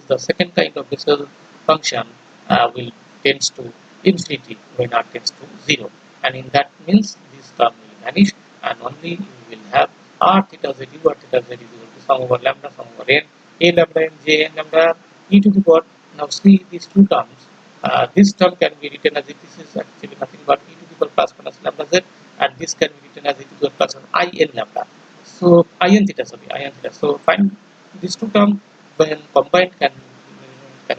the second kind of Bessel function, will tends to infinity when r tends to 0, and in that means this term will vanish, and only you will have r theta z u r theta z is equal to sum over lambda sum over n, a lambda n j n lambda e to the power. Now see these two terms. This term can be written as if this is actually nothing but e to the power plus minus lambda z, and this can be written as e to the power plus in lambda. So in theta, in theta. So find these two terms when combined can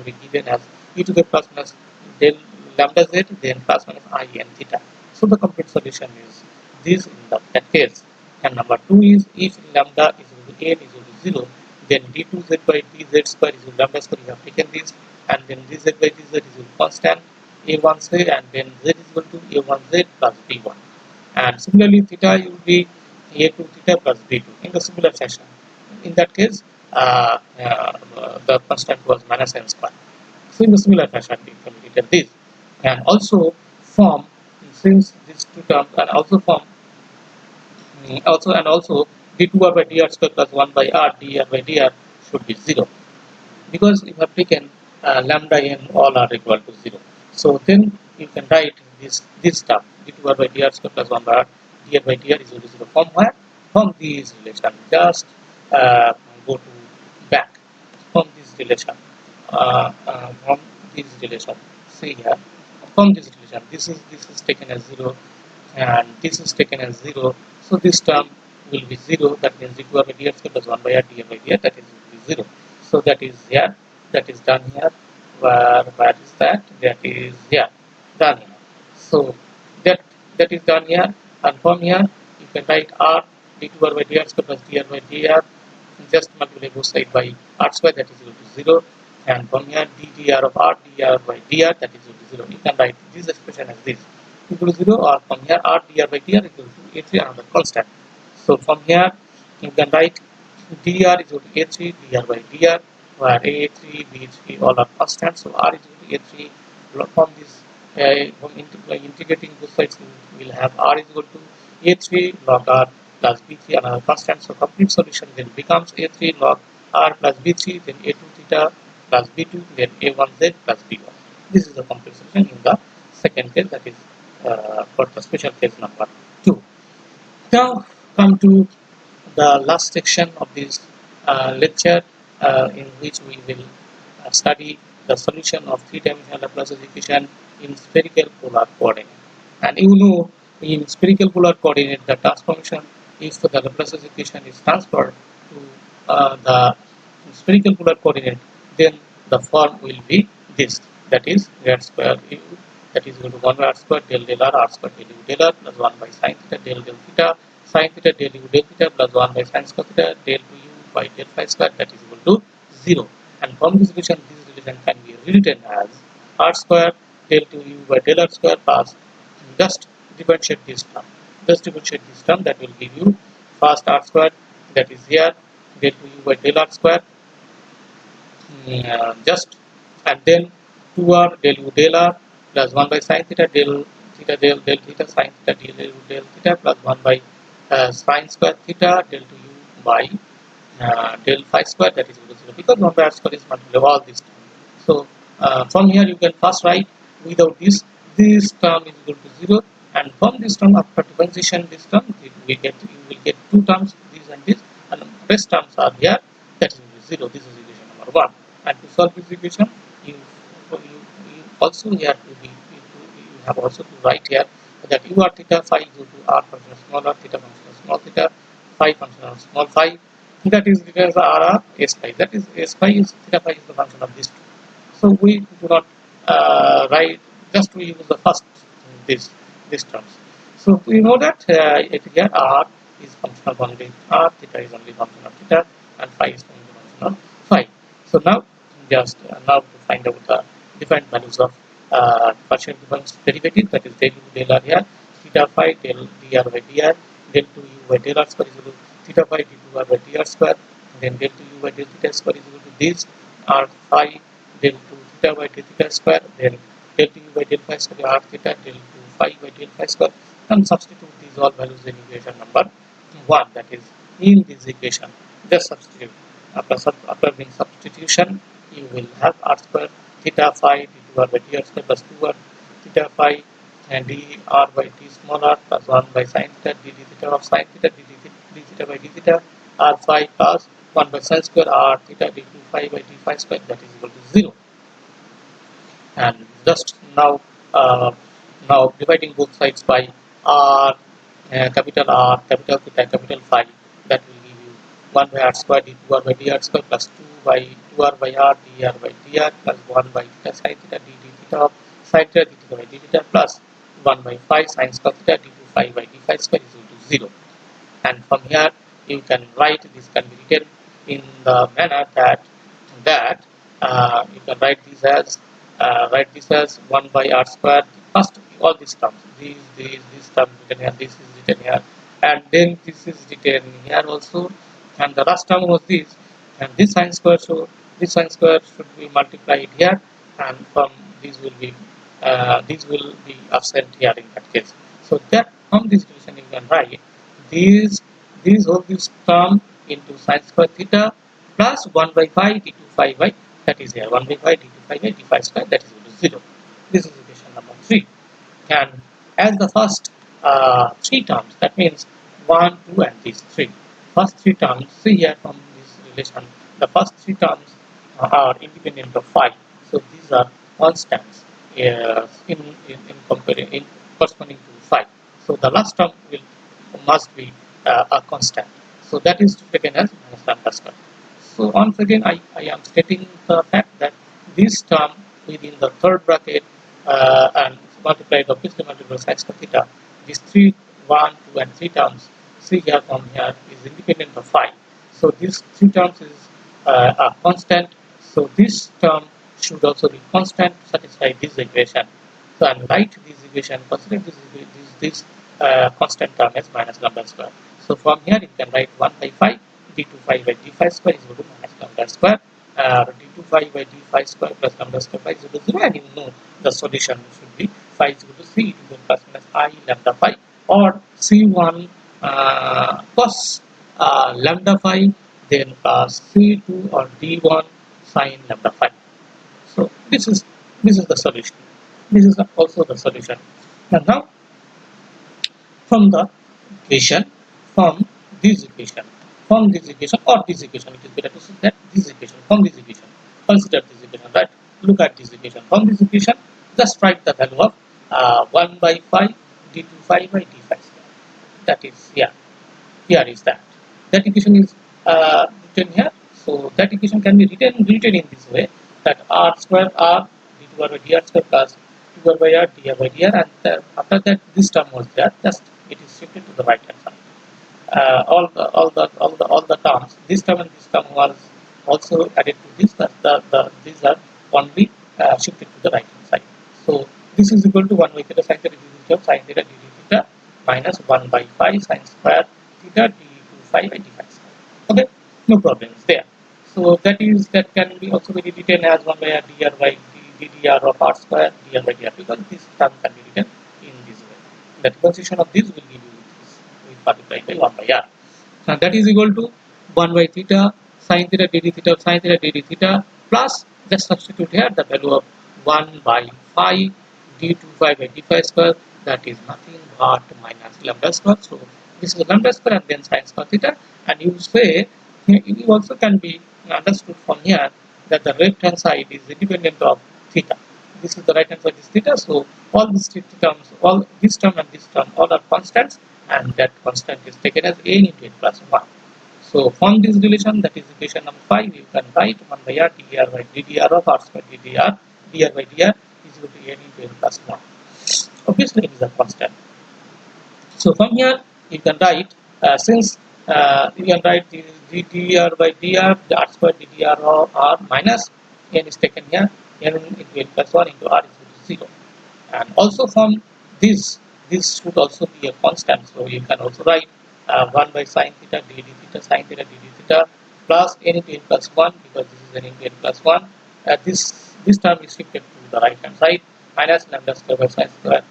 be given as e to the plus minus del lambda z, then plus minus in theta. So the complete solution is this in that case. And number 2 is, if lambda is equal to n is equal to 0, then d2z by dz square is equal to lambda square. You have taken this, and then dz by dz is equal to constant a1z, and then z is equal to a1z plus b1. And similarly, theta will be a2 theta plus b2 in the similar fashion. In that case, the constant was minus n square. So in the similar fashion, we can written this, and also form, since these two terms, and also form also d2r by dr square plus 1 by r dr by dr should be 0, because you have taken lambda n all are equal to 0. So then you can write this term d2r by dr square plus 1 by r dr by dr is equal to 0 from where? From these relation. Just go to back from this relation, see here, from this relation, this is taken as 0, and this is taken as 0. So this term will be 0, that means d2r by dr square plus 1 by r dr by dr, that is will be 0. So that is here, that is done here. Where is that? That is here, done here. So that is done here, and from here you can write r d2r by dr square plus dr by dr, just multiply both sides by r square, that is equal to 0, and from here ddr of r dr by dr, that is equal to 0. You can write this expression as this, equal to 0, or from here r dr by dr equal to a3, another constant. So from here you can write dr is equal to a3 dr by dr, where a3 b3 all are constants. So r is equal to a3. From this from integrating both sides, we will have r is equal to a3 log r plus b3, another constant. So complete solution then becomes a3 log r plus b3, then a2 theta plus b2, then a1z plus b1. This is the complete solution in the second case, that is for the special case number 2. Now come to the last section of this lecture, in which we will study the solution of three-dimensional Laplace equation in spherical polar coordinate. And you know, in spherical polar coordinate, the transformation, if the Laplace equation is transferred to the spherical polar coordinate, then the form will be this, that is z square u, that is equal to 1 by r square del del r square del u del r plus 1 by sin theta del del theta sin theta del u del theta plus 1 by sin square theta del u by del phi square, that is equal to 0. And from this relation can be rewritten as r square del 2u by del r square plus, just differentiate this term. That will give you first r square, that is here, del 2u by del r square, and then 2r del u del r plus 1 by sin theta del theta sin theta del u del theta plus 1 by sin square theta del 2u by del phi square, that is equal to 0, because 1 by r square is multiple of all these terms. So from here you can first write without this term is equal to 0, and from this term, after differentiation this term, you will get two terms, this and this, and rest terms are here, that is equal to 0. This is equation number 1. And to solve this equation, you also here you have also to write here that u r theta phi is equal to r function of small r, theta function of small theta, phi function of small phi. That is because r s phi. That is s phi is theta phi is the function of this two. So we do not write, just we use the first these terms. So we know that here r is function of only r, theta is only function of theta, and phi is only function of phi. So now just now to find out the different values of partial difference derivative, that is del u del r here, theta phi del dr by dr, del 2u by del r square is equal to theta phi d2r by dr square, then del 2u by del theta square is equal to this r phi del 2 theta by del theta square, then del 2u by del phi square r theta del 2 phi by del phi square, and substitute these all values in equation number 1. That is in this equation, just substitute. After doing substitution, you will have r square theta phi d2r by dr square plus 2r theta phi and dr by d small r plus 1 by sin theta d theta of sin theta d theta by d theta r phi plus 1 by sin square r theta d2 phi by d phi square, that is equal to 0. And just now dividing both sides by r, capital R, capital theta, capital phi, that will give you 1 by r square d2r by dr square plus 2 by 2r by r dr by dr plus 1 by theta sin theta d theta of sin theta d theta by d theta plus 1 by phi sin square theta d2 phi by d phi square is equal to 0. And from here you can write, this can be written in the manner that you can write this as 1 by r square. First all these terms, these terms written here, this is written here, and then this is written here also, and the last term was this, and this sin square, so this sin square should be multiplied here, and from these will be absent here in that case. So that from this equation you can write this term into sin square theta plus 1 by phi d2 phi by, that is here 1 by phi d2 phi by d phi square, that is equal to 0. This is equation number 3. And as the first 3 terms, that means 1, 2 and these 3. First 3 terms, see here from this relation, the first 3 terms are independent of phi. So these are constants in corresponding to phi. So the last term must be a constant. So that is taken as minus lambda square. So once again I am stating the fact that this term within the third bracket and multiplied obviously multiplied sin square theta, these 3, 1, 2 and 3 terms, see here from here, is independent of phi. So these 3 terms is a constant. So this term should also be constant to satisfy this equation. So and write this equation, consider this constant term as minus lambda square. So from here you can write 1 by phi d2 phi by d phi square is equal to minus lambda square, d2 phi by d phi square plus lambda square phi is equal to 0, and you know the solution should be phi is equal to c to the plus minus I lambda phi, or c1 cos lambda phi, then plus c2 or d1 sin lambda phi. So this is the solution. This is also the solution. And now from the equation, from this equation or this equation, it is better to say that this equation, from this equation, consider this equation, right? Look at this equation. From this equation, just write the value of 1 by phi d2 phi by d phi square. That is here. Here is that. That equation is written here. So that equation can be written in this way, that r square r d2r by dr square plus 2r by r dr by dr, and after that this term was there, just it is shifted to the right hand side. All the terms, this term and this term was also added to this, these are only shifted to the right hand side. So this is equal to 1 by theta sin theta d theta sin theta d theta minus 1 by phi sin square theta d2 phi by d phi square. Okay, no problems there. So that can be also be written as 1 by r dr by ddr of r square dr by dr, because this term can be written in this way. The differentiation of this will give you this, we multiply by 1 by r. Now that is equal to 1 by theta sin theta dd theta sin theta dd theta plus just substitute here the value of 1 by phi d2 phi by d phi square, that is nothing but minus lambda square. So this is lambda square and then sin square theta, and you say you also can be understood from here that the left hand side is independent of theta. This is the right hand side is theta, so all these terms, all this term and this term, all are constants, and that constant is taken as a into n plus 1. So from this relation, that is equation number 5, you can write 1 by r dr by ddr of r square ddr dr by dr is equal to n into n plus 1. Obviously, it is a constant. So from here, you can write you can write the dr by dr, the r square ddr of r minus n is taken here, n into n plus 1 into r is equal to 0. And also from this should also be a constant. So you can also write 1 by sin theta dd theta sin theta dd theta plus n into n plus 1, because this is n into n plus 1. This term is shifted to the right hand side, minus lambda square by sin square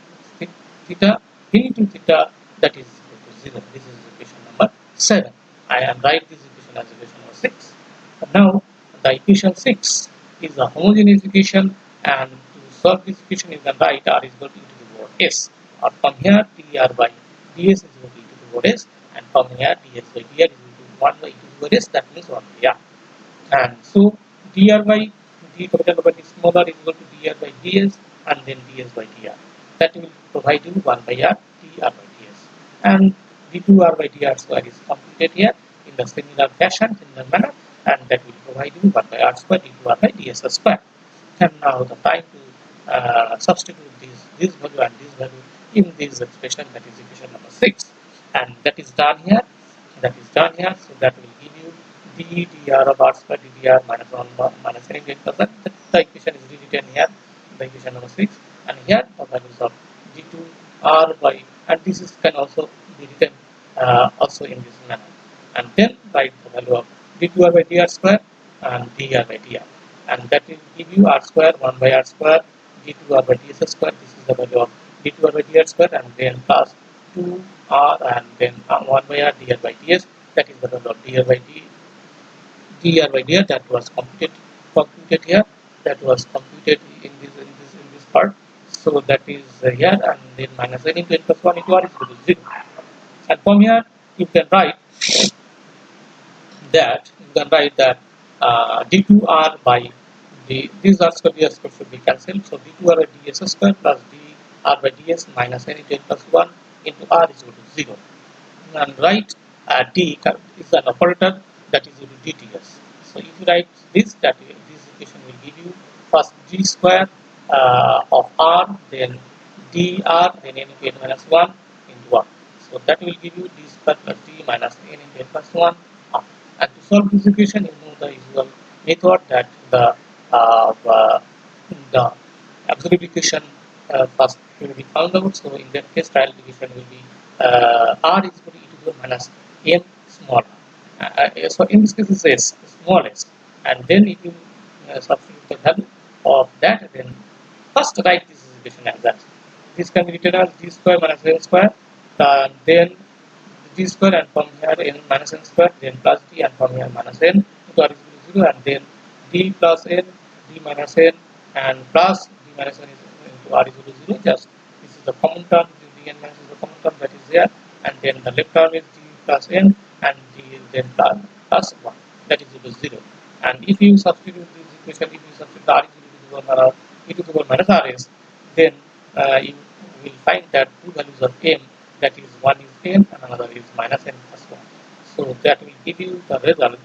theta n into theta, that is equal to 0. This is equation number 7. I am write this equation as equation number 6. But now the equation 6 is a homogeneous equation, and to solve this equation you can write r is equal to e to the power s, or from here dr by ds is equal to e to the power s, and from here ds by dr is equal to 1 by e to the power s, that means 1 by r. And so dr by d capital by d small r is equal to dr by ds and then ds by dr. That will provide you 1 by r dr by ds. And d2r by dr square is completed here in the similar fashion, similar manner, and that will provide you 1 by r square d2r by ds square. And now the time to substitute this value and this value in this expression, that is equation number 6, and that is done here. So that will give you d dr of r square ddr minus 1 minus n into n plus 1. The equation is rewritten here, the equation number 6, and here the values of d2r by, and this is can also be written also in this manner, and then write the value of d2r by dr square and dr by dr, and that will give you r square 1 by r square d2r by ds square. This is the value of d2r by dr square, and then plus 2r and then 1 by r dr by ds, that is the value of dr by dr that was computed here, that was computed in this part. So that is here, and then minus n into n plus 1 into r is equal to 0. And from here you can write that d2r by these r square ds square should be cancelled. So d2r by ds square plus dr by ds minus n into n plus 1 into r is equal to 0. And write d is an operator that is equal to dts. So if you write this, this equation will give you first d square of r, then dr, then n into n minus 1 into r. So that will give you d square plus d minus n into n plus 1 r. And to solve this equation, you know the usual method, that the absolute equation first will be found out. So in that case, trial equation will be r is equal to e to the minus m small r. So in this case, it's s small s, and then if you substitute the value of that, then first write this equation as that. This can be written as d square minus n square, then d square, and from here n minus n square, then plus d, and from here minus n into r is equal to 0, and then d plus n, d minus n, and plus d minus n is into r is equal to 0. Just this is the common term, d n minus is the common term that is there, and then the left term is d plus n, and d then plus 1, that is equal to 0. And if you substitute this equation, if you substitute r is equal to 1 or e to the power minus rs, then you will find that two values of m, that is one is n and another is minus n plus 1. So that will give you the result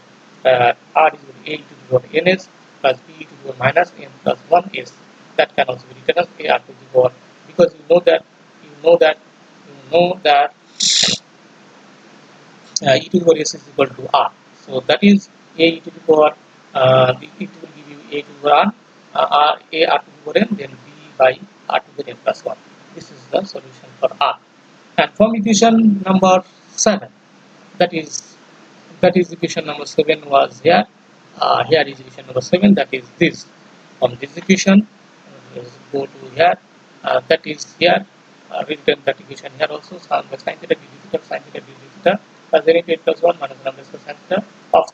r is equal to a to the power ns plus b to the power minus n plus 1s. That can also be written as a r to the power, because you know that e to the power s is equal to r. So that is a e to the power it will give you a to the power r, a r to the power n, then b by r to the n plus 1. This is the solution for r. And from equation number 7, that is equation number 7 was here. Here is equation number 7, that is this. From this equation, let's go to here. That is here. Written that equation here also. Sin theta d theta sin theta d theta plus n into n plus 1 minus lambda square sin theta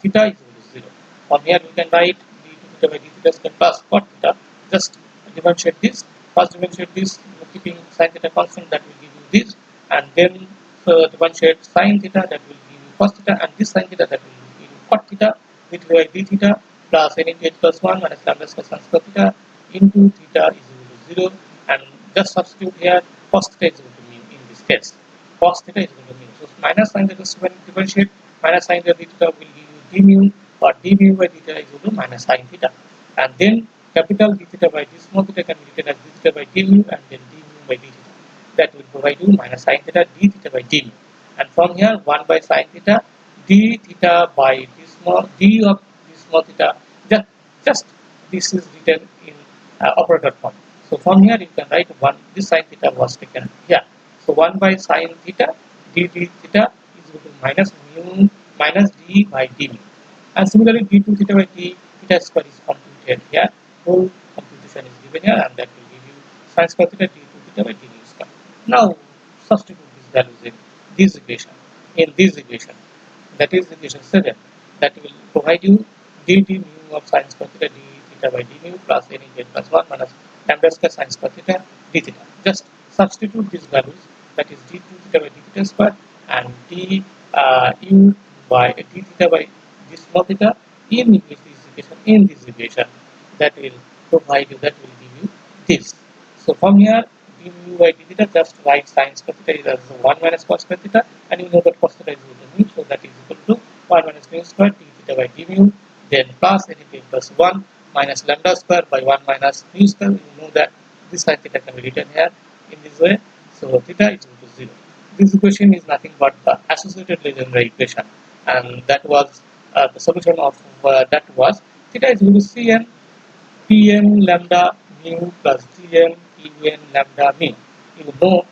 theta is equal to 0. From here we can write d2 theta by d theta square plus cot theta. Just differentiate this. First differentiate this, keeping sin theta constant, that will give you this, and then differentiate sin theta, that will give you cos theta, and this sin theta, that will give you cot theta, d theta by d theta plus n into h plus 1 minus lambda square sin square theta into theta is equal to 0, and just substitute here cos theta is equal to mu in this case. Cos theta is equal to mu. So minus sin theta, when differentiate minus sin theta d theta will give you d mu, or d mu by theta is equal to minus sin theta, and then capital d theta by d small theta can be written as d theta by d mu, and then d mu by d theta. That will provide you minus sin theta d theta by d mu. And from here 1 by sin theta d theta by d of d small theta. Just this is written in operator form. So from here you can write 1. This sin theta was taken here. So 1 by sin theta d theta is equal to minus mu minus d by d mu. And similarly d2 theta by d theta square is computed here. Whole computation is given here, and that will give you sin square theta d2 theta by d mu square. Now substitute these values in this equation. That is equation 7. That will provide you d mu of sin square theta d theta by d mu plus n into n plus 1 minus lambda square sin square theta d theta. Just substitute these values, that is d2 theta by d theta square and d u by d theta by d small theta in this equation. That will provide you, that will give you this. So from here d mu by d theta, just write sin square theta is as 1 minus cos square theta, and you know that cos theta is equal to mu, so that is equal to 1 minus mu square d theta by d mu, then plus n into n plus 1 minus lambda square by 1 minus mu square. You know that this sin theta can be written here in this way, so theta is equal to 0. This equation is nothing but the associated Legendre equation, and that was the solution of that was theta is equal to Cn Pn lambda mu plus Tn Un lambda mu. You know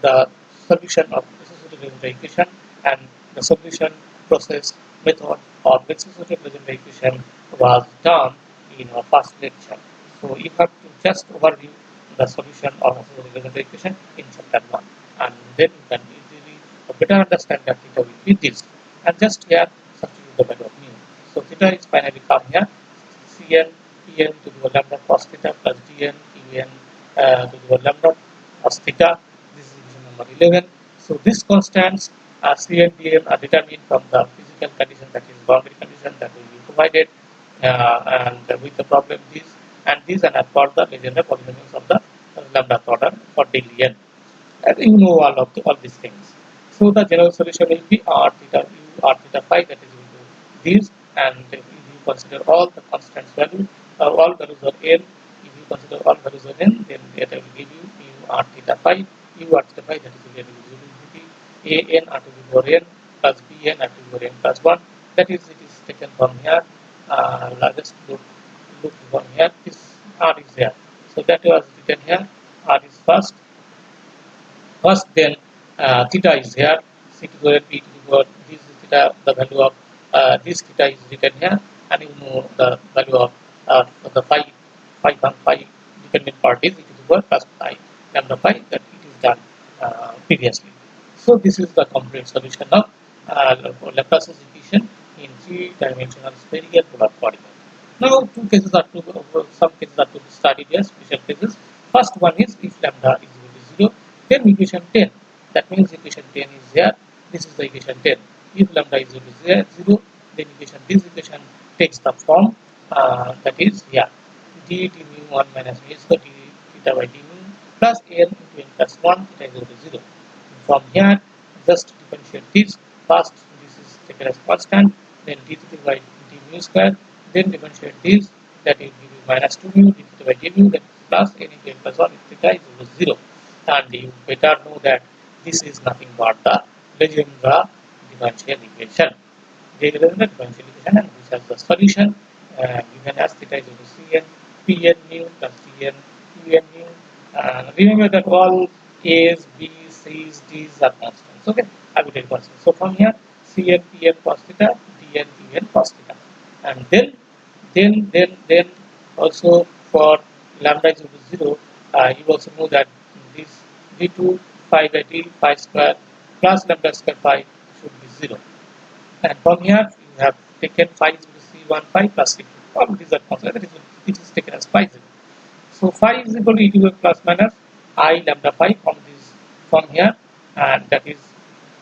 the solution of associated Legendre equation and the solution process method or associated Legendre equation was done in our first lecture. So you have to just overview the solution of associated Legendre equation in chapter 1, and then you can easily better understand that theta will be this. And just here substitute the value of mu. So theta is finally come here Cn Pn to the lambda cos theta plus Dn Un to the lambda cos theta. This is equation number 11. So these constants Cn Dn are determined from the physical condition, that is boundary condition, that will be provided and with the problem this and this, and for the Legendre polynomials of the lambda order for daily n. And you know all these things. So the general solution will be r theta u r theta phi, that is equal to this, and if you consider all the constants value, all values of n, if you consider all values of n, then that will give you u r theta phi, that is equal to a n r to the power n plus b n r to the power n plus 1. That is, it is taken from here. Let's look from here. This r is there, so that was written here. R is first, then theta is here. C to the power p to the power this is theta. The value of this theta is written here, and you know the value of the phi dependent part is e to the power plus phi lambda phi, that it is done previously. So this is the complete solution of Laplace's equation in 3-dimensional spherical polar coordinate. Now some cases are to be studied here, special cases. First one is if lambda is equal to 0, then equation 10. That means equation 10 is here. This is the equation 10. If lambda is equal to 0, then this equation takes the form that is here d d mu 1 minus mu square d theta by d mu plus n into n plus 1 theta is equal to 0. From here, just differentiate this. First, this is taken as constant, then d theta by d mu square, then differentiate this, that will give you minus 2 mu d theta by d mu, that is plus n into n plus 1 if theta is equal to 0. And you better know that this is nothing but the Legendre differential equation. And this has the solution given as theta is equal to Cn Pn mu plus Cn Un mu. Remember that all A's, B's, C's, D's are constants. Okay, arbitrary constants. So from here, Cn Pn cos theta, Dn Un cos theta, and then also for lambda is equal to 0, you also know that this d2 phi by d phi square plus lambda square phi should be 0. And from here you have taken phi is equal to C1 phi plus C2. All these are considered, that is, it is taken as phi 0. So phi is equal to e to the plus minus I lambda phi from here, and that is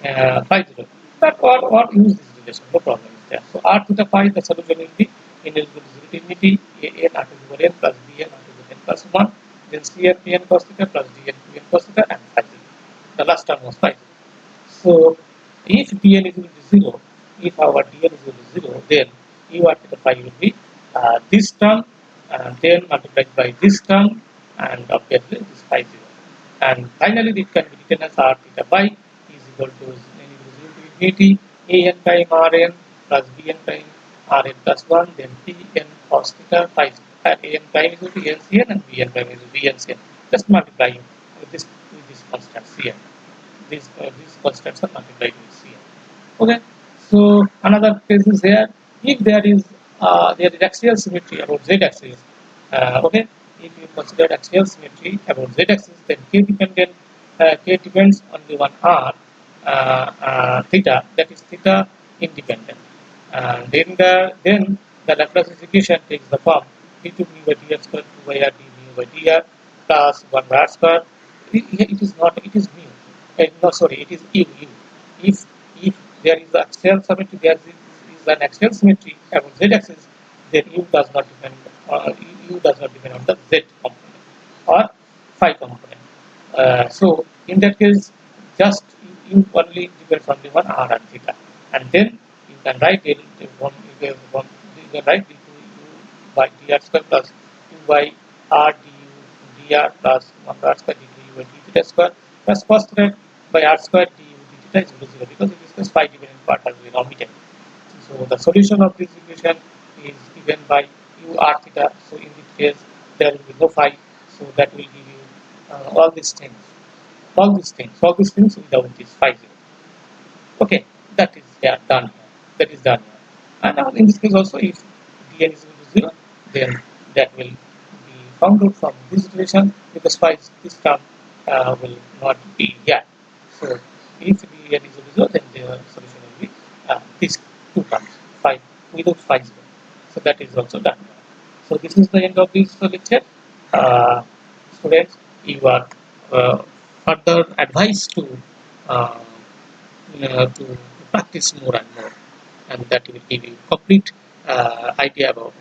phi 0. That or use this relation, no problem is there. So r theta phi, the solution will be n is equal to 0 to infinity a n r to the power n plus b n r to the n plus 1, then c n p n cos theta plus d n p n cos theta, and phi 0. The last term was phi 0. So if dn is equal to 0, if our dn is equal to 0, then u r theta phi will be this term, and then multiplied by this term, and obviously this phi 0. And finally it can be written as r theta phi is equal to n equal to 0 to infinity a n prime r n plus b n prime r n plus 1, then p n cos theta phi, and a n prime is equal to n c n and b n prime is equal to b n c n. Just multiplying with this constant c n. These constants are multiplied with c n. Okay. So another case is here. If there is axial symmetry about z axis, okay. If you consider axial symmetry about z axis, then k depends on the one r theta, that is theta independent. Then the Laplace equation takes the form d2 mu by dr square 2 by r d mu by dr plus 1 by r square. It is not, it is mu. No, sorry, it is u. If there is axial symmetry, there is an axial symmetry about z axis, then u does not depend on the z component or phi component. So in that case, just u only depends on the one r and theta, and then you can write it you can write d2 u by dr square plus 2 by r du dr plus 1 r square d2 u by d theta square plus cos theta by r square du d theta is equal to 0, because it is the phi dependent part has been omitted. So the solution of this equation is given by u r theta. So in this case there will be no phi, so that will give you all these things without this phi 0. Okay, that is done here. That is done here. And now in this case also, if dn is equal to 0, then that will be found out from this relation, because phi, this term will not be here. So if dn is equal to 0, then the solution will be these two terms, phi without phi 0. So that is also done. So this is the end of this lecture. Students, you are further advised to practice more and more, and that will give you complete idea about